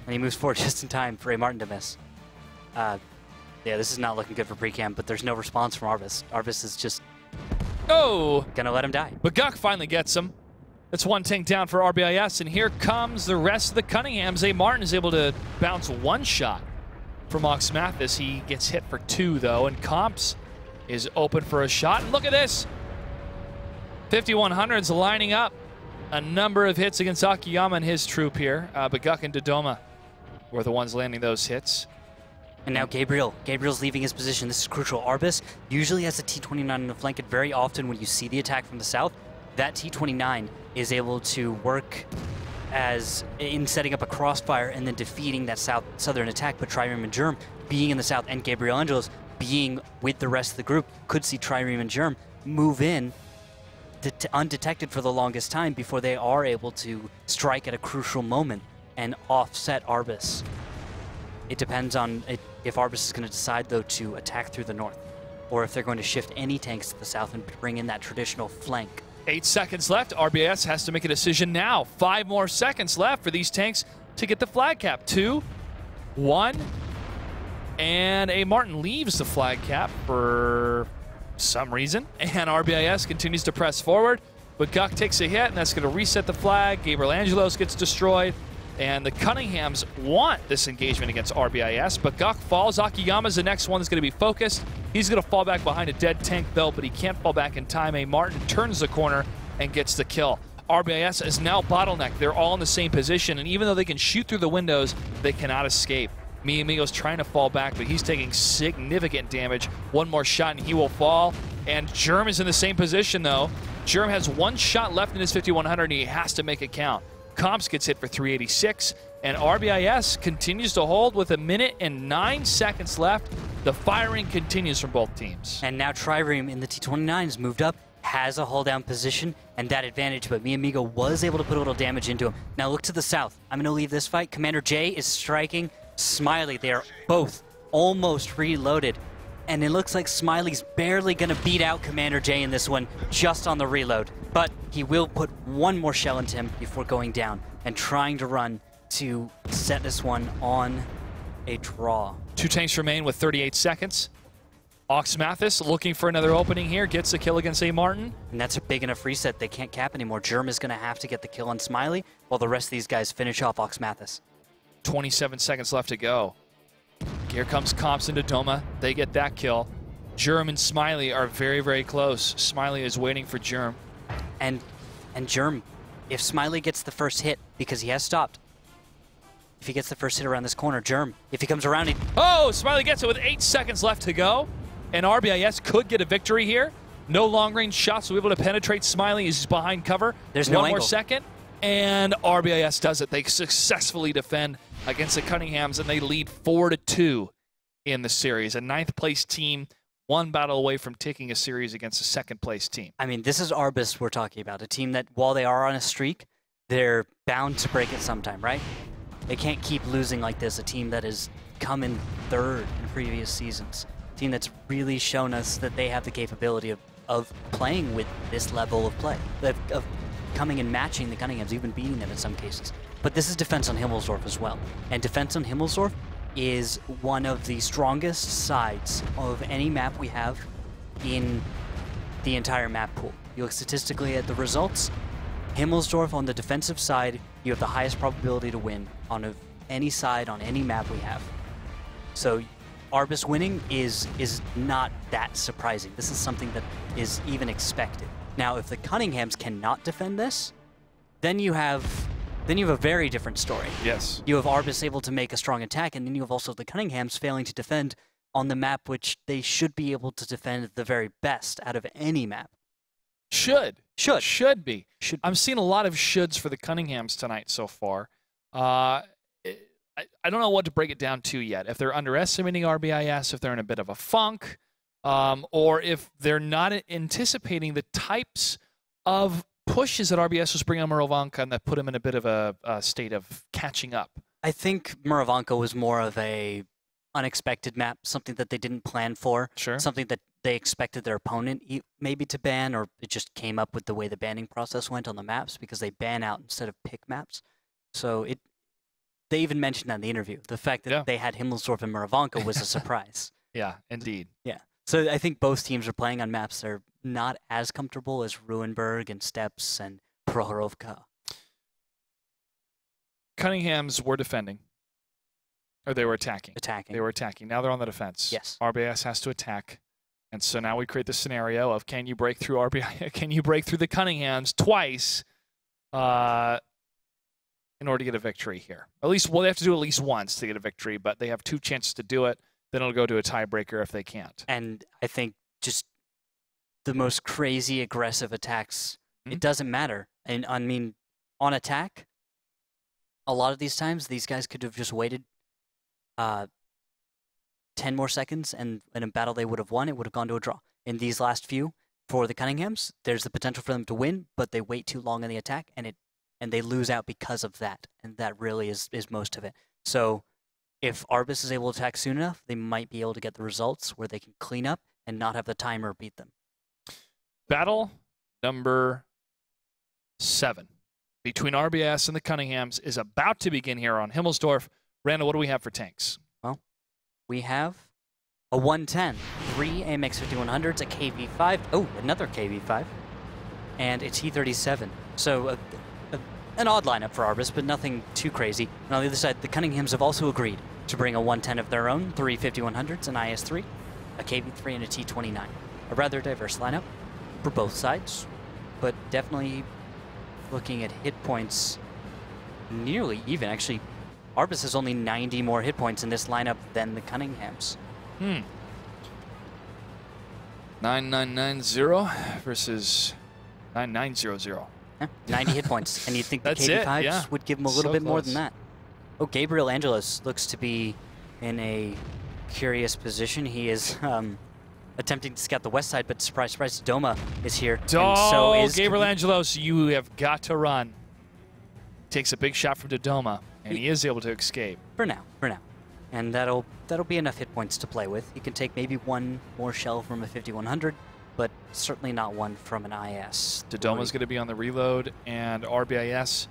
and he moves forward just in time for A. Martin to miss. Yeah, this is not looking good for Precam. But there's no response from RBIS. RBIS is just gonna let him die. Baguk finally gets him. That's one tank down for RBIS, and here comes the rest of the Cunninghams. A. Martin is able to bounce one shot from Ox Mathis. He gets hit for 2 though, and Comps is open for a shot. And look at this. 5100s lining up. A number of hits against Akiyama and his troop here. Baguk and Dodoma were the ones landing those hits. And now Gabriel's leaving his position. This is crucial. RBIS usually has a T-29 on the flank, and very often when you see the attack from the south, that T-29 is able to work as in setting up a crossfire and then defeating that southern attack. But Trireme and Germ being in the south and Gabriel Angelos being with the rest of the group could see Trireme and Germ move in undetected for the longest time before they are able to strike at a crucial moment and offset RBIS. It depends on if RBIS is going to decide, though, to attack through the north, or if they're going to shift any tanks to the south and bring in that traditional flank. 8 seconds left. RBIS has to make a decision now. 5 more seconds left for these tanks to get the flag cap. 2, 1, and A. Martin leaves the flag cap for some reason, and RBIS continues to press forward. but Guck takes a hit, and that's going to reset the flag. Gabriel Angelos gets destroyed, and the Cunninghams want this engagement against RBIS, but Guck falls. Akiyama's the next one that's going to be focused. He's going to fall back behind a dead tank, though, but he can't fall back in time. A Martin turns the corner and gets the kill. RBIS is now bottlenecked. They're all in the same position, and even though they can shoot through the windows, they cannot escape. Miamigo's trying to fall back, but he's taking significant damage. One more shot, and he will fall. And Germ is in the same position, though. Germ has one shot left in his 5100, and he has to make it count. Comps gets hit for 386, and RBIS continues to hold with 1 minute and 9 seconds left. The firing continues from both teams. And now Trireme in the T-29 has moved up, has a hold down position and that advantage, but Miamigo was able to put a little damage into him. Now look to the south. I'm going to leave this fight. Commander J is striking Smiley. They are both almost reloaded, and it looks like Smiley's barely going to beat out Commander J in this one just on the reload, but he will put one more shell into him before going down and trying to run to set this one on a draw. 2 tanks remain with 38 seconds. Ox Mathis looking for another opening here, gets the kill against A. Martin. And that's a big enough reset. They can't cap anymore. Germ is going to have to get the kill on Smiley while the rest of these guys finish off Ox Mathis. 27 seconds left to go. Here comes Comps into Doma. They get that kill. Germ and Smiley are very, very close. Smiley is waiting for Germ. And Germ, if Smiley gets the first hit, because he has stopped, if he gets the first hit around this corner, Germ, if he comes around, Oh, Smiley gets it with 8 seconds left to go. And RBIS could get a victory here. No long-range shots will be able to penetrate Smiley. He's behind cover. There's no One more angle. second, and RBIS does it. They successfully defend against the Cunninghams, and they lead 4-2 in the series. A 9th place team, one battle away from taking a series against a 2nd place team. I mean, this is RBIS we're talking about, a team that, while they are on a streak, they're bound to break it sometime, right? They can't keep losing like this, a team that has come in 3rd in previous seasons. Team that's really shown us that they have the capability of playing with this level of play, of coming and matching the Cunninghams, even beating them in some cases. But this is defense on Himmelsdorf as well. And defense on Himmelsdorf is one of the strongest sides of any map we have in the entire map pool. You look statistically at the results, Himmelsdorf on the defensive side, you have the highest probability to win on any side on any map we have. So RBIS winning is not that surprising. This is something that is even expected. Now, if the Cunninghams cannot defend this, then you have a very different story. Yes. You have RBIS able to make a strong attack, and then you have also the Cunninghams failing to defend on the map which they should be able to defend the very best out of any map. Should be. I'm seeing a lot of shoulds for the Cunninghams tonight so far. I don't know what to break it down to yet. If they're underestimating RBIS, if they're in a bit of a funk, or if they're not anticipating the types of pushes that RBIS was bringing on Murovanka and that put him in a bit of a state of catching up. I think Murovanka was more of a unexpected map, something that they didn't plan for, Sure. something that they expected their opponent maybe to ban, or it just came up with the way the banning process went on the maps because they ban out instead of pick maps. So they even mentioned that in the interview. The fact that they had Himmelsdorf and Murovanka was a surprise. Yeah, indeed. Yeah. So I think both teams are playing on maps that are not as comfortable as Ruinberg and Steps and Prohorovka. Cunninghams were defending. Or they were attacking. Attacking. They were attacking. Now they're on the defense. Yes. RBIS has to attack. And so now we create the scenario of can you break through RBI? Can you break through the Cunninghams twice in order to get a victory here? At least, well, they have to do it at least once to get a victory, but they have 2 chances to do it. Then it'll go to a tiebreaker if they can't. And I think just the most crazy aggressive attacks, it doesn't matter. And I mean, on attack, a lot of these times, these guys could have just waited 10 more seconds, and in a battle they would have won, it would have gone to a draw. In these last few, for the Cunninghams, there's the potential for them to win, but they wait too long in the attack, and they lose out because of that. And that really is most of it. So if RBIS is able to attack soon enough, they might be able to get the results where they can clean up and not have the timer beat them. Battle number 7 between RBIS and the Cunninghams is about to begin here on Himmelsdorf. Randall, what do we have for tanks? Well, we have a 110, 3 AMX 5100s, a KV5. Oh, another KV5. and a T-37. So an odd lineup for Arbis, but nothing too crazy. And on the other side, the Cunninghams have also agreed to bring a 110 of their own, 3 5100s, an IS-3, a KV-3, and a T-29. A rather diverse lineup for both sides, but definitely looking at hit points nearly even. Actually, Arbis has only 90 more hit points in this lineup than the Cunninghams. 9990 versus 9900. 90 hit points, and you'd think the That's KV-5s would give him a little So bit more close. than that. Oh, Gabriel Angelos looks to be in a curious position. He is attempting to scout the west side, but surprise, surprise, Doma is here. And so is Gabriel Angelos, you have got to run. Takes a big shot from Dodoma, and he is able to escape. For now. And that'll be enough hit points to play with. You can take maybe one more shell from a 5100, but certainly not one from an IS. Dodoma's going to be on the reload, and RBIS,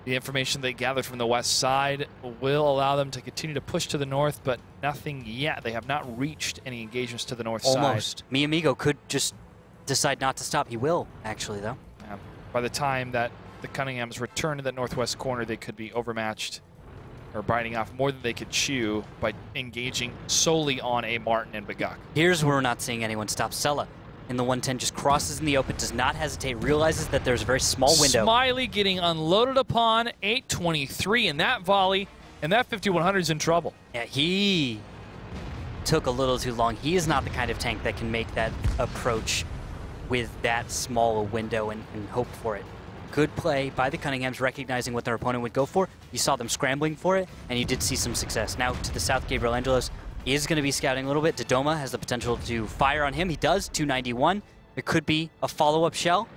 the information they gathered from the west side will allow them to continue to push to the north, but nothing yet. They have not reached any engagements to the north side. Almost. Mi Amigo could just decide not to stop. He will, actually, though. By the time that the Cunninghams return to that northwest corner, they could be overmatched or biting off more than they could chew by engaging solely on a Martin and Bagak. Here's where we're not seeing anyone stop. Sella in the 110 just crosses in the open, does not hesitate, realizes that there's a very small window. Smiley getting unloaded upon, 823 in that volley, and that 5100 is in trouble. Yeah, he took a little too long. He is not the kind of tank that can make that approach with that small a window and hope for it. Good play by the Cunninghams, recognizing what their opponent would go for. You saw them scrambling for it, and you did see some success. Now to the south, Gabriel Angelos is going to be scouting a little bit. Dodoma has the potential to fire on him. He does, 291. There could be a follow-up shell,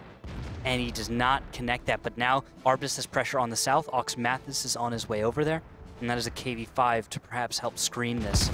and he does not connect that. But now Arbis has pressure on the south. Ox Mathis is on his way over there, and that is a KV-5 to perhaps help screen this.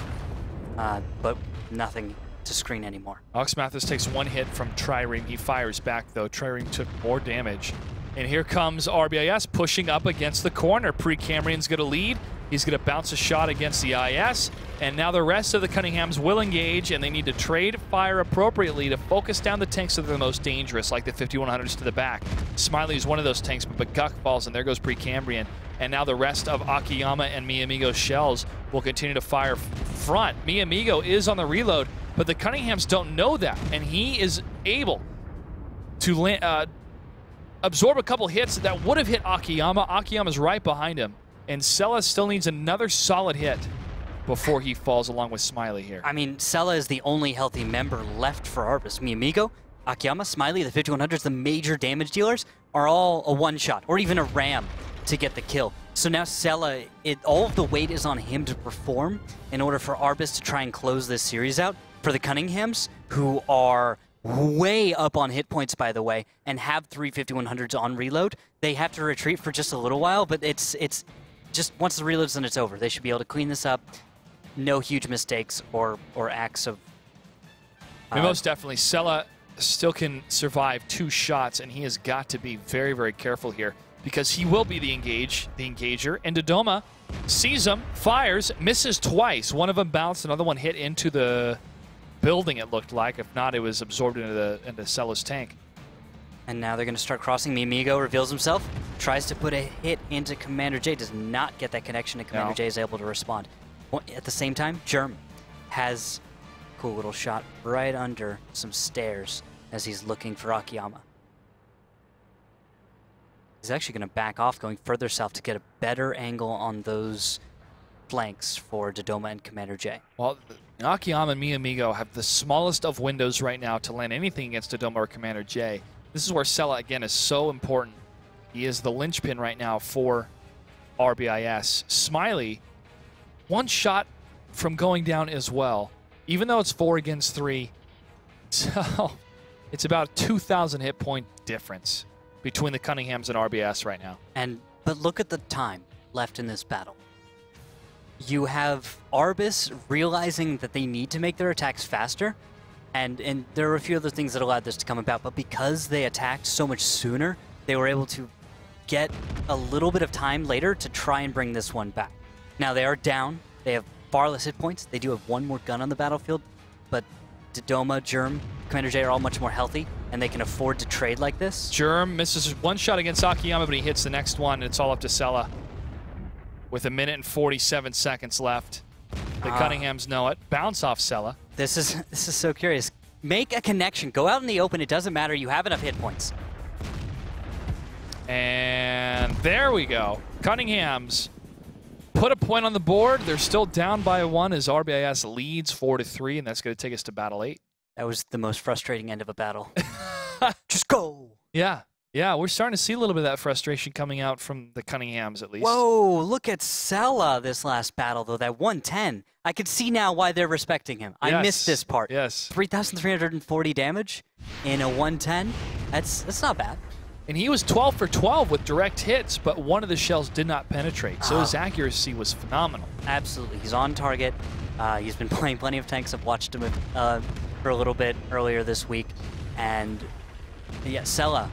But nothing to screen anymore. Ox Mathis takes one hit from Trireme. He fires back, though. Trireme took more damage. And here comes RBIS pushing up against the corner. Precambrian's going to lead. He's going to bounce a shot against the IS. And now the rest of the Cunninghams will engage, and they need to trade fire appropriately to focus down the tanks that are the most dangerous, like the 5100s to the back. Smiley is one of those tanks, but Guk falls, and there goes Precambrian. And now the rest of Akiyama and Mi Amigo's shells will continue to fire front. Mi Amigo is on the reload, but the Cunninghams don't know that, and he is able to absorb a couple hits that would have hit Akiyama. Akiyama's right behind him, and Sella still needs another solid hit before he falls along with Smiley here. I mean, Sella is the only healthy member left for Arbis. Mi Amigo, Akiyama, Smiley, the 5100s, the major damage dealers, are all a one-shot or even a ram to get the kill. So now Sella, all of the weight is on him to perform in order for Arbis to try and close this series out. For the Cunninghams, who are way up on hit points, by the way, and have 3 5100s on reload, they have to retreat for just a little while, but it's just once the reload's done, it's over. They should be able to clean this up. No huge mistakes or acts of... most definitely, Sella still can survive 2 shots, and he has got to be very, very careful here because he will be the engager, and Dodoma sees him, fires, misses twice. One of them bounced, another one hit into the building, it looked like. If not, it was absorbed into Sella's tank. And now they're going to start crossing. Mi Amigo reveals himself, tries to put a hit into Commander J, does not get that connection, and Commander J is able to respond. At the same time, Germ has a cool little shot right under some stairs as he's looking for Akiyama. He's actually going to back off, going further south to get a better angle on those flanks for Dodoma and Commander J. Well, Akiyama and Mi Amigo have the smallest of windows right now to land anything against Dodoma or Commander J. This is where Sella, again, is so important. He is the linchpin right now for RBIS. Smiley, one shot from going down as well. Even though it's 4 against 3, so it's about a 2,000 hit point difference between the Cunninghams and RBIS right now. But look at the time left in this battle. You have Arbis realizing that they need to make their attacks faster, and there are a few other things that allowed this to come about, but because they attacked so much sooner, they were able to get a little bit of time later to try and bring this one back. Now they are down, they have far less hit points, they do have one more gun on the battlefield, but Dodoma, Germ, Commander J are all much more healthy. and they can afford to trade like this. Germ misses one shot against Akiyama, but he hits the next one, and it's all up to Sella. With 1 minute and 47 seconds left. The Cunninghams know it. Bounce off Sella. This is so curious. Make a connection. Go out in the open. It doesn't matter. You have enough hit points. And there we go. Cunninghams put a point on the board. They're still down by 1 as RBIS leads 4-3, and that's going to take us to Battle 8. That was the most frustrating end of a battle. Just go. Yeah. Yeah, we're starting to see a little bit of that frustration coming out from the Cunninghams, at least. Whoa, look at Sella this last battle, though. That 110. I can see now why they're respecting him. Yes. I missed this part. Yes. 3,340 damage in a 110. That's not bad. And he was 12 for 12 with direct hits, but one of the shells did not penetrate, so his accuracy was phenomenal. Absolutely. He's on target. He's been playing plenty of tanks. I've watched him for a little bit earlier this week. And, yeah, Sella,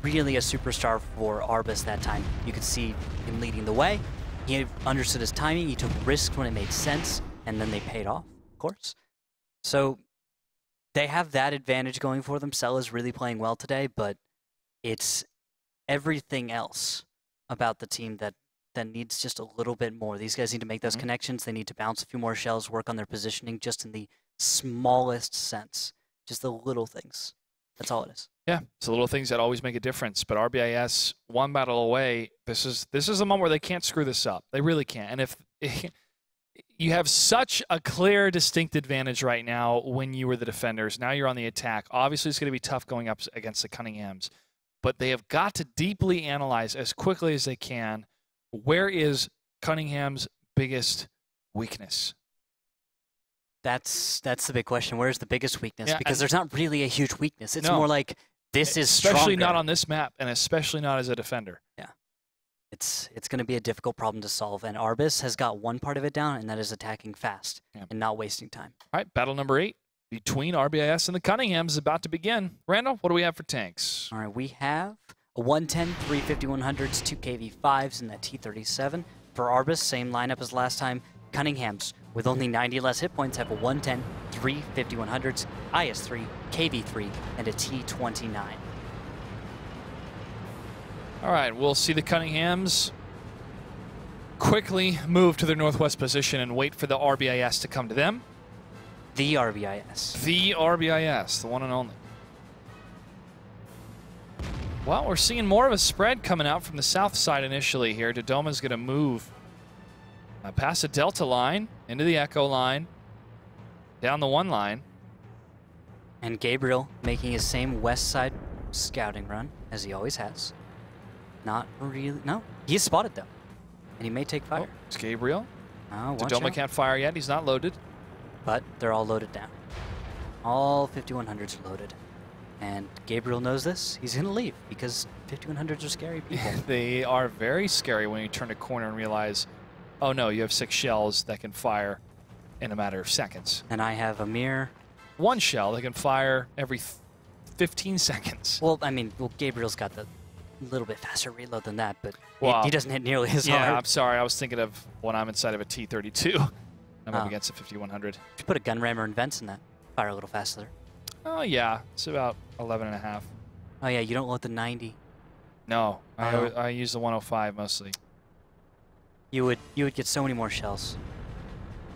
really a superstar for RBIS that time. You could see him leading the way. He understood his timing. He took risks when it made sense, and then they paid off, of course. So they have that advantage going for them. Sella's really playing well today, but it's everything else about the team that needs just a little bit more. These guys need to make those connections. They need to bounce a few more shells, work on their positioning just in the smallest sense. Just the little things. That's all it is. Yeah, it's the little things that always make a difference. But RBIS, 1 battle away, this is a moment where they can't screw this up. They really can't. And if you have such a clear, distinct advantage right now when you were the defenders, now you're on the attack. Obviously, it's going to be tough going up against the Cunninghams. But they have got to deeply analyze as quickly as they can, where is Cunningham's biggest weakness? That's the big question. Where's the biggest weakness? Yeah, because there's not really a huge weakness. It's No. more like this is especially stronger. not on this map, and especially not as a defender. Yeah. It's going to be a difficult problem to solve, and RBIS has got one part of it down, and that is attacking fast and not wasting time. All right, battle number 8 between RBIS and the Cunninghams is about to begin. Randall, what do we have for tanks? All right, we have a 110, 3 5100s, 2 KV5s, and that T37. For RBIS, same lineup as last time. Cunninghams, with only 90 less hit points, have a 110, 3 5100s, IS3, KV3, and a T29. All right, we'll see the Cunninghams quickly move to their northwest position and wait for the RBIS to come to them. The RBIS. The RBIS, the one and only. Well, we're seeing more of a spread coming out from the south side initially here. Dodoma's going to move past the Delta line, into the Echo line, down the 1 line. And Gabriel making his same west side scouting run, as he always has. Not really. No, he's spotted, though. And he may take fire. Oh, it's Gabriel. Watch Dodoma out. can't fire yet. He's not loaded. But they're all loaded down. All 5100s are loaded. And Gabriel knows this. He's going to leave because 5100s are scary people. They are very scary when you turn a corner and realize, oh no, you have 6 shells that can fire in a matter of seconds. And I have a mere 1 shell that can fire every 15 seconds. Well, I mean, Gabriel's got the little bit faster reload than that, but Wow. he doesn't hit nearly as Yeah, hard. I'm sorry. I was thinking of when I'm inside of a T-32. I'm up against a 5100. If you put a gun rammer and vents in that, fire a little faster. Oh, yeah. It's about 11 and a half. Oh, yeah, you don't load the 90. No, Oh. I use the 105 mostly. You would get so many more shells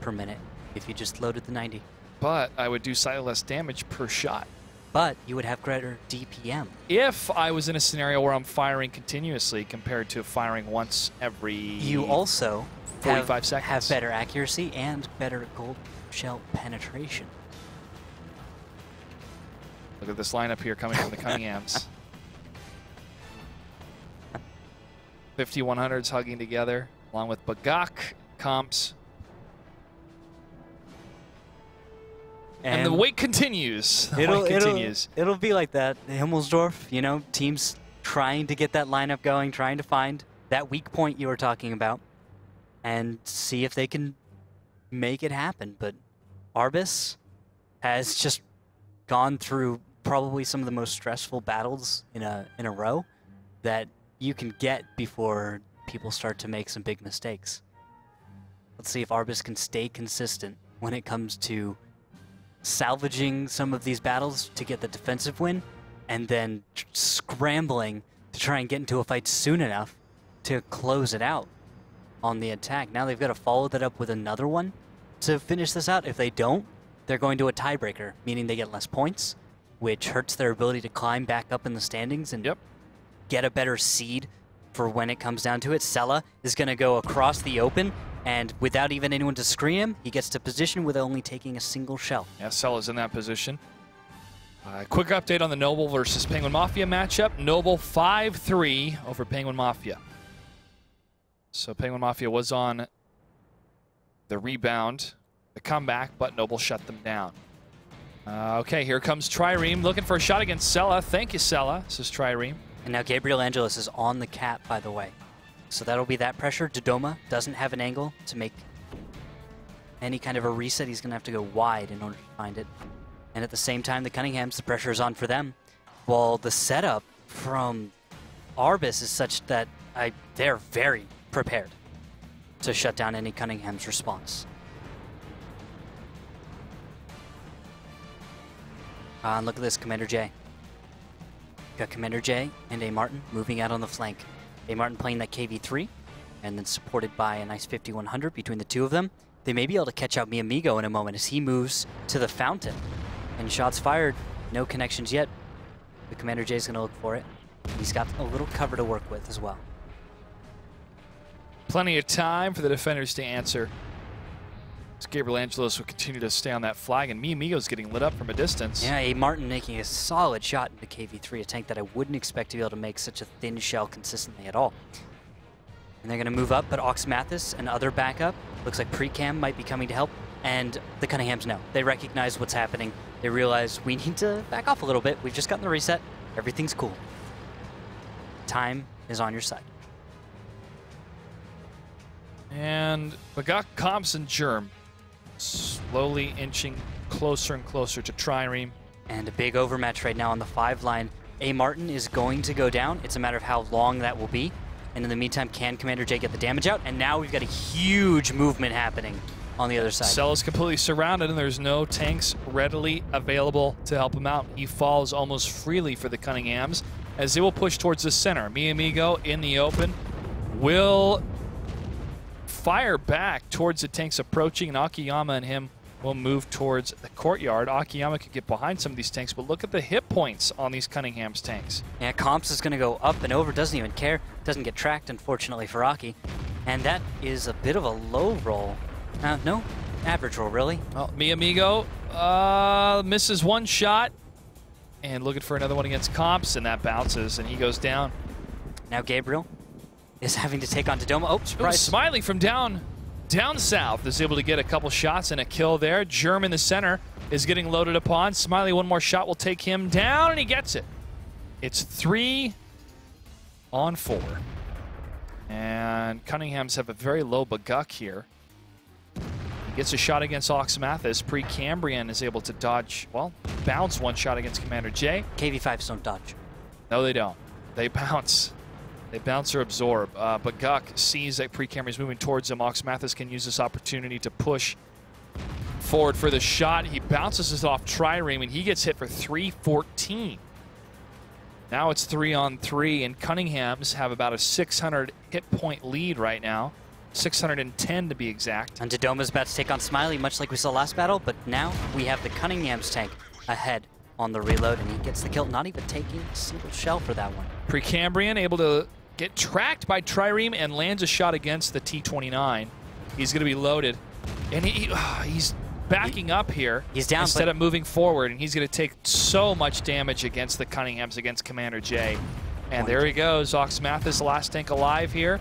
per minute if you just loaded the 90. But I would do slightly less damage per shot. But you would have greater DPM. If I was in a scenario where I'm firing continuously compared to firing once every You also 45 seconds. have better accuracy and better gold shell penetration. Look at this lineup here coming from the Cunninghams. 5100s hugging together, along with Bagak, Comps. And the wait continues. The wait continues. It'll be like that. Himmelsdorf, you know, teams trying to get that lineup going, trying to find that weak point you were talking about, and see if they can make it happen. But RBIS has just gone through probably some of the most stressful battles in a row that you can get before people start to make some big mistakes. Let's see if RBIS can stay consistent when it comes to salvaging some of these battles to get the defensive win, and then scrambling to try and get into a fight soon enough to close it out on the attack. Now they've got to follow that up with another one to finish this out. If they don't, they're going to a tiebreaker, meaning they get less points, which hurts their ability to climb back up in the standings and get a better seed for when it comes down to it. Sela is going to go across the open, and without even anyone to screen him, he gets to position with only taking a single shell. Yeah, Sela's in that position. Quick update on the Noble versus Penguin Mafia matchup. Noble 5-3 over Penguin Mafia. So Penguin Mafia was on the rebound, the comeback, but Noble shut them down. Okay, here comes Trireme looking for a shot against Sela. Thank you, Sela. This is Trireme. And now Gabriel Angelis is on the cap, by the way. So that'll be that pressure. Dodoma doesn't have an angle to make any kind of a reset. He's going to have to go wide in order to find it. And at the same time, the Cunninghams, the pressure is on for them. While the setup from RBIS is such that they're very prepared to shut down any Cunningham's response. And look at this, Commander J. Got Commander J and A. Martin moving out on the flank. A. Martin playing that KV3, and then supported by a nice 5100 between the two of them. They may be able to catch out Miamigo in a moment as he moves to the fountain. And shots fired, no connections yet. The Commander J is going to look for it. He's got a little cover to work with as well. Plenty of time for the defenders to answer. As Gabriel Angelos will continue to stay on that flag, and Miamigo's getting lit up from a distance. Yeah, A. Martin making a solid shot into KV3, a tank that I wouldn't expect to be able to make such a thin shell consistently at all. And they're going to move up, but Ox Mathis and other backup. Looks like Precam might be coming to help. And the Cunninghams know. They recognize what's happening. They realize we need to back off a little bit. We've just gotten the reset. Everything's cool. Time is on your side. And Bagak, Comps, and Germ slowly inching closer and closer to Trireme. And a big overmatch right now on the 5 line. A. Martin is going to go down. It's a matter of how long that will be. And in the meantime, can Commander J get the damage out? And now we've got a huge movement happening on the other side. Sela's completely surrounded, and there's no tanks readily available to help him out. He falls almost freely for the Cunninghams as they will push towards the center. Miamigo in the open will fire back towards the tanks approaching, and Akiyama and him will move towards the courtyard. Akiyama could get behind some of these tanks, but look at the hit points on these Cunningham's tanks. Yeah, Comps is going to go up and over, doesn't even care. Doesn't get tracked, unfortunately, for Aki. And that is a bit of a low roll. No, average roll, really. Well, Miamigo misses one shot, and looking for another one against Comps, and that bounces, and he goes down. Now Gabriel is having to take on Dodoma. Oh, surprise. Smiley from down south is able to get a couple shots and a kill there. Germ in the center is getting loaded upon. Smiley, one more shot will take him down, and he gets it. It's 3 on 4. And Cunninghams have a very low Baguk here. He gets a shot against Ox Mathis. Precambrian is able to dodge, well, bounce one shot against Commander J. KV5s don't dodge. No, they don't. They bounce. They bounce or absorb. Baguk sees that Precambrian is moving towards him. Ox Mathis can use this opportunity to push forward for the shot. He bounces this off Trireme, and he gets hit for 314. Now it's 3 on 3, and Cunninghams have about a 600 hit point lead right now. 610 to be exact. And Dodoma's about to take on Smiley, much like we saw last battle, but now we have the Cunninghams tank ahead on the reload, and he gets the kill, not even taking a single shell for that one. Precambrian able to get tracked by Trireme and lands a shot against the T-29. He's going to be loaded, and he's backing up here. He's down instead of moving forward, and he's going to take so much damage against the Cunninghams, against Commander J. And there he goes, Ox Mathis, last tank alive here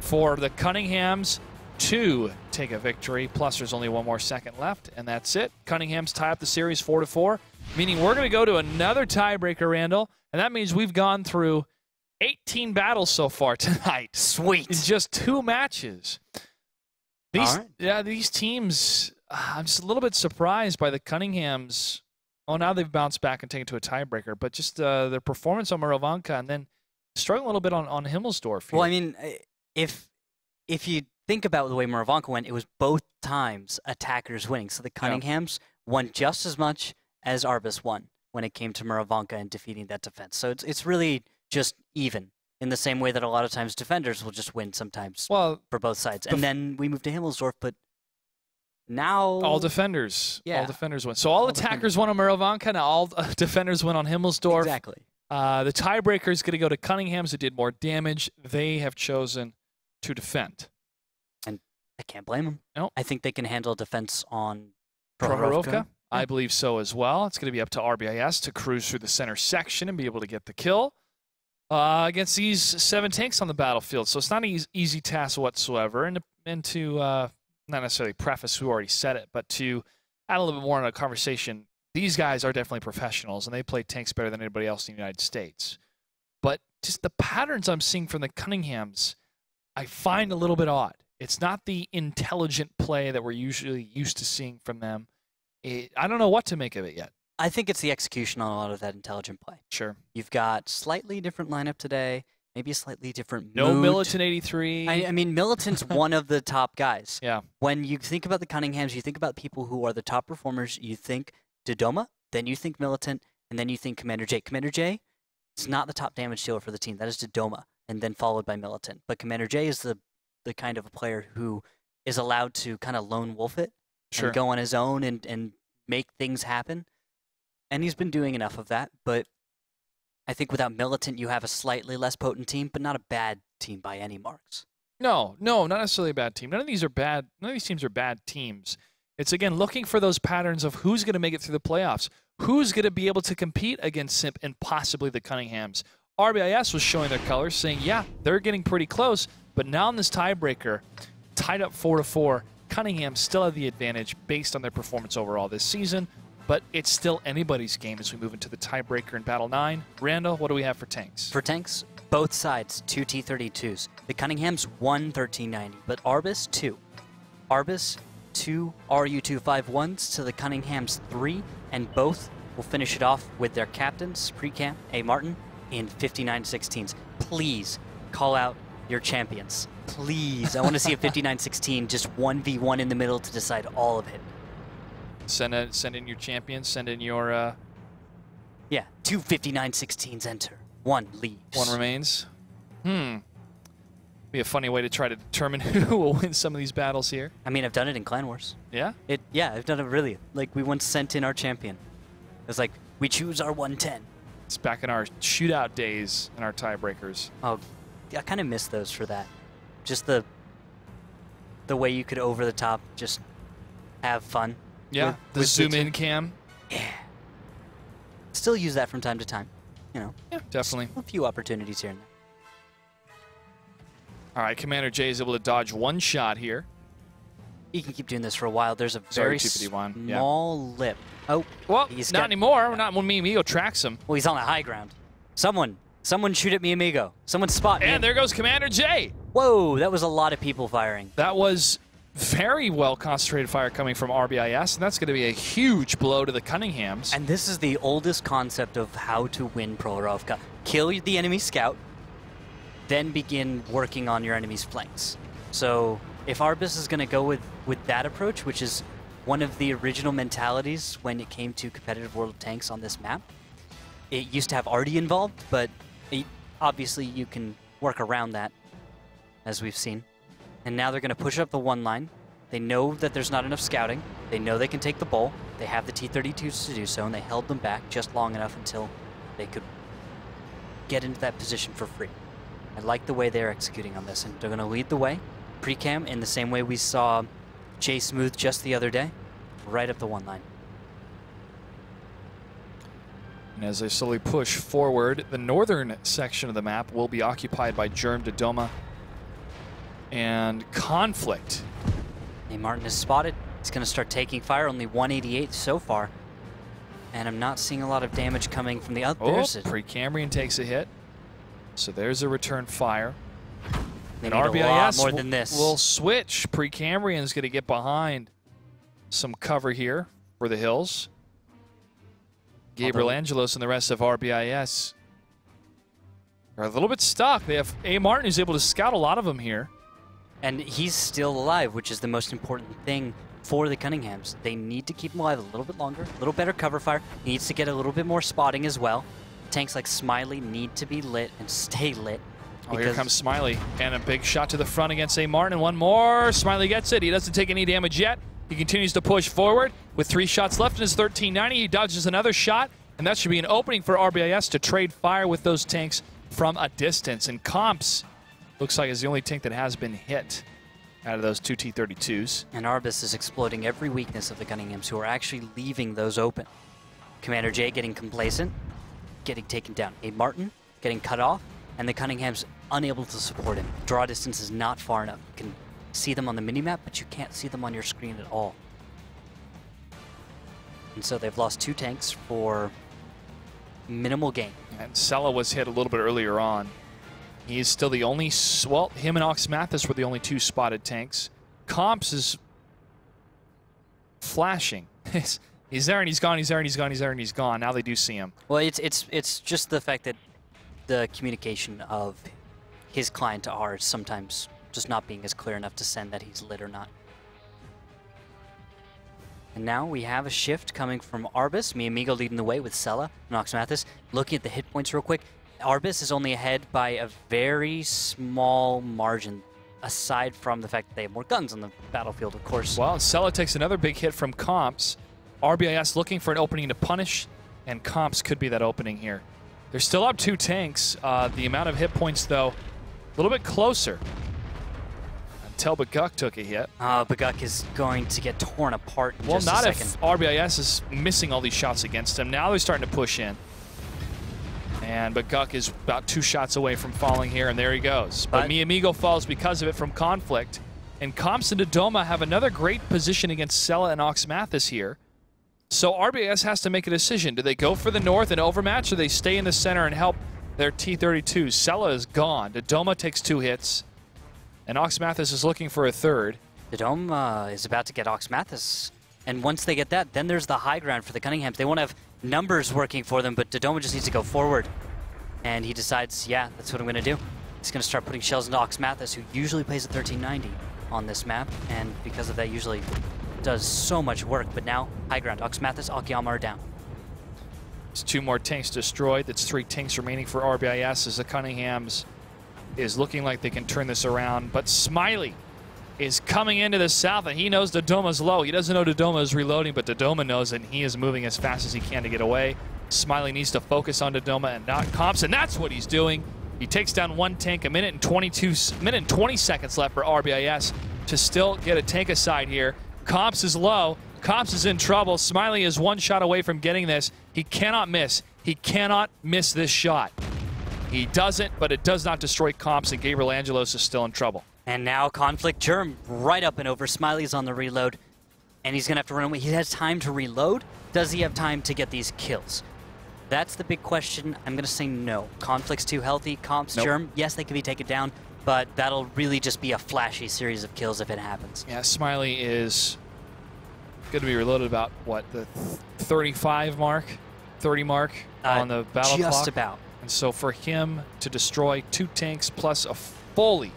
for the Cunninghams to take a victory. Plus, there's only one more second left, and that's it. Cunninghams tie up the series 4-4, meaning we're going to go to another tiebreaker, Randall, and that means we've gone through 18 battles so far tonight. Sweet. In just 2 matches. These, right. Yeah, these teams, I'm just a little bit surprised by the Cunninghams. Oh, now they've bounced back and taken to a tiebreaker, but just their performance on Morovanka, and then struggling a little bit on Himmelsdorf here. Well, I mean, if you think about the way Morovanka went, it was both times attackers winning. So the Cunninghams won just as much as RBIS won. when it came to Muravanka and defeating that defense. So it's really just even, in the same way that a lot of times defenders will just win sometimes for both sides. And then we move to Himmelsdorf, but now all defenders. Yeah. All defenders win. So all attackers won on Muravanka, now all defenders win on Himmelsdorf. Exactly. The tiebreaker is going to go to Cunninghams, who did more damage. They have chosen to defend. And I can't blame them. No. I think they can handle defense on Prohorovka. I believe so as well. It's going to be up to RBIS to cruise through the center section and be able to get the kill against these 7 tanks on the battlefield. So it's not an easy task whatsoever. And to not necessarily preface who already said it, but to add a little bit more in a conversation, these guys are definitely professionals, and they play tanks better than anybody else in the United States. But just the patterns I'm seeing from the Cunninghams, I find a little bit odd. It's not the intelligent play that we're usually used to seeing from them. I don't know what to make of it yet. I think it's the execution on a lot of that intelligent play. Sure. You've got slightly different lineup today, maybe a slightly different No mood. Militant 83. I mean, Militant's one of the top guys. Yeah. When you think about the Cunninghams, you think about people who are the top performers. You think Dodoma, then you think Militant, and then you think Commander J. Commander J is not the top damage dealer for the team. That is Dodoma, and then followed by Militant. But Commander J is the kind of a player who is allowed to kind of lone wolf it and go on his own and make things happen. And he's been doing enough of that. But I think without Militant, you have a slightly less potent team, but not a bad team by any marks. No, not necessarily a bad team. None of these are bad. None of these teams are bad teams. It's, again, looking for those patterns of who's going to make it through the playoffs, who's going to be able to compete against Simp and possibly the Cunninghams. RBIS was showing their colors, saying, yeah, they're getting pretty close, but now in this tiebreaker, tied up 4-4, Cunningham still have the advantage based on their performance overall this season, but it's still anybody's game as we move into the tiebreaker in Battle 9. Randall, what do we have for tanks? For tanks, both sides, 2 T-32s. The Cunninghams, 1 1390, but RBIS, 2. RBIS, 2 RU-251s to the Cunninghams, 3, and both will finish it off with their captains, Precam, A. Martin, in 59-16s. Please call out your champions. Please. I want to see a 59-16, just 1v1 in the middle to decide all of it. Send in your champions. Send in your... Yeah, 2 59-16s enter. 1 leaves. 1 remains. Be a funny way to try to determine who will win some of these battles here. I mean, I've done it in Clan Wars. Yeah? Yeah, I've done it really. Like, we once sent in our champion. It's like, we choose our 110. It's back in our shootout days and our tiebreakers. Oh, I kind of miss those for that. Just the way you could over the top just have fun. Yeah, the zoom in cam. Yeah. Still use that from time to time. You know. Yeah, definitely. A few opportunities here and there. All right, Commander J is able to dodge 1 shot here. He can keep doing this for a while. There's a very small lip. Oh, well, not anymore. Not when Miamigo tracks him. Well, he's on the high ground. Someone shoot at Miamigo. Someone spot me. And there goes Commander J. Whoa, that was a lot of people firing. That was very well concentrated fire coming from RBIS, and that's going to be a huge blow to the Cunninghams. And this is the oldest concept of how to win Prohorovka. Kill the enemy scout, then begin working on your enemy's flanks. So if RBIS is going to go with that approach, which is one of the original mentalities when it came to competitive World of Tanks on this map, it used to have Artie involved, but obviously you can work around that, as we've seen. And now they're going to push up the 1 line. They know that there's not enough scouting. They know they can take the bull. They have the T-32s to do so, and they held them back just long enough until they could get into that position for free. I like the way they're executing on this, and they're going to lead the way. Precam in the same way we saw Jay Smooth just the other day, right up the 1 line. And as they slowly push forward, the northern section of the map will be occupied by Germ Dodoma and Conflict. Hey, Martin is spotted. He's going to start taking fire. Only 188 so far. And I'm not seeing a lot of damage coming from the other. Oh, Precambrian takes a hit. So there's a return fire. They and need RBIS a lot more than this. Will switch. Precambrian is going to get behind some cover here for the hills. Gabriel Angelos and the rest of RBIS are a little bit stuck. They have A. Martin who's able to scout a lot of them here. And he's still alive, which is the most important thing for the Cunninghams. They need to keep him alive a little bit longer, a little better cover fire. He needs to get a little bit more spotting as well. Tanks like Smiley need to be lit and stay lit. Oh, here comes Smiley, and a big shot to the front against A. Martin, and one more. Smiley gets it. He doesn't take any damage yet. He continues to push forward with 3 shots left in his 1390. He dodges another shot, and that should be an opening for RBIS to trade fire with those tanks from a distance. And Comps looks like is the only tank that has been hit out of those 2 T-32s. And RBIS is exploiting every weakness of the Cunninghams, who are actually leaving those open. Commander J getting complacent, getting taken down. A. Martin getting cut off, and the Cunninghams unable to support him. Draw distance is not far enough. You can see them on the minimap, but you can't see them on your screen at all. And so they've lost 2 tanks for minimal gain. And Sella was hit a little bit earlier on. He's still the only, well, him and Ox Mathis were the only 2 spotted tanks. Comps is flashing. He's there and he's gone, he's there and he's gone, he's there and he's gone. Now they do see him. Well, it's just the fact that the communication of his client to ours sometimes just not being as clear enough to send that he's lit or not. And now we have a shift coming from RBIS. Mi Amigo leading the way with Sella and Ox Mathis. Looking at the hit points real quick, RBIS is only ahead by a very small margin, aside from the fact that they have more guns on the battlefield, of course. Well, Sella takes another big hit from Comps. RBIS looking for an opening to punish, and Comps could be that opening here. They're still up 2 tanks. The amount of hit points, though, a little bit closer. Until Baguk took a hit. Baguk is going to get torn apart in just a not second. if RBIS is missing all these shots against him. Now they're starting to push in. And Baguk is about 2 shots away from falling here, and there he goes. But Mi Amigo falls because of it from conflict. And Comps and Dodoma have another great position against Sella and Ox Mathis here. So RBIS has to make a decision. Do they go for the north and overmatch, or they stay in the center and help their T-32s? Sella is gone. Dodoma takes 2 hits, and Ox Mathis is looking for a 3rd. Dodoma is about to get Ox Mathis. And once they get that, then there's the high ground for the Cunninghams. They won't have numbers working for them, but Dodoma just needs to go forward. And he decides, yeah, that's what I'm going to do. He's going to start putting shells into Ox Mathis, who usually plays a 1390 on this map, and because of that usually does so much work. But now, high ground. Ox Mathis, Akiyama are down. It's 2 more tanks destroyed. That's 3 tanks remaining for RBIS as the Cunninghams is looking like they can turn this around. But Smiley is coming into the south, and he knows Dodoma's low. He doesn't know Dodoma is reloading, but Dodoma knows, and he is moving as fast as he can to get away. Smiley needs to focus on Dodoma and not Comps, and that's what he's doing. He takes down 1 tank, a minute and 20 seconds left for RBIS to still get a tank aside here. Comps is low. Comps is in trouble. Smiley is 1 shot away from getting this. He cannot miss. He cannot miss this shot. He doesn't, but it does not destroy Comps, and Gabriel Angelos is still in trouble. And now Conflict Germ right up and over. Smiley's on the reload, and he's going to have to run away. He has time to reload. Does he have time to get these kills? That's the big question. I'm going to say no. Conflict's too healthy. Comps, nope. Germ, yes, they can be taken down, but that'll really just be a flashy series of kills if it happens. Yeah, Smiley is going to be reloaded about, what, the 35 mark? 30 mark on the battle clock? Just about. And so for him to destroy 2 tanks plus a fully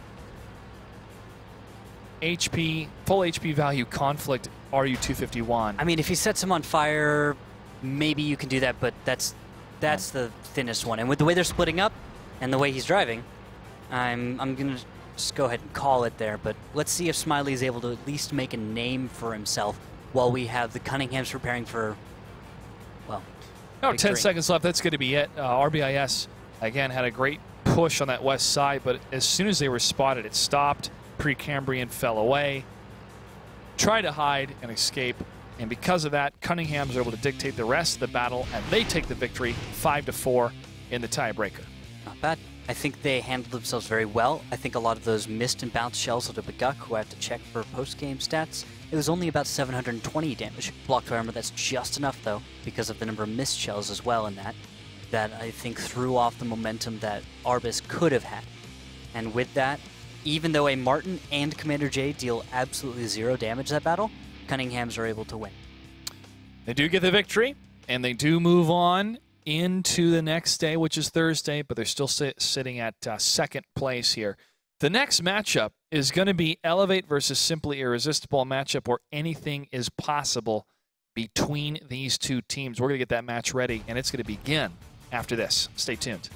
full HP value Conflict RU-251. I mean, if he sets him on fire, maybe you can do that, but that's the thinnest one. And with the way they're splitting up and the way he's driving, I'm going to just go ahead and call it there. But let's see if Smiley is able to at least make a name for himself while we have the Cunninghams preparing for, well, about 10 seconds left. That's going to be it. RBIS, again, had a great push on that west side, but as soon as they were spotted, it stopped. Precambrian fell away, tried to hide and escape, and because of that, Cunninghams are able to dictate the rest of the battle, and they take the victory 5-4 in the tiebreaker. Not bad. I think they handled themselves very well. I think a lot of those missed and bounced shells of the Baguk, who I have to check for post-game stats, it was only about 720 damage. Blocked by armor, that's just enough, though, because of the number of missed shells as well in that I think threw off the momentum that RBIS could have had. And with that, even though a Martin and Commander J deal absolutely 0 damage that battle, Cunninghams are able to win. They do get the victory, and they do move on into the next day, which is Thursday, but they're still sitting at 2nd place here. The next matchup is going to be Elevate versus Simply Irresistible, a matchup where anything is possible between these two teams. We're going to get that match ready, and it's going to begin after this. Stay tuned.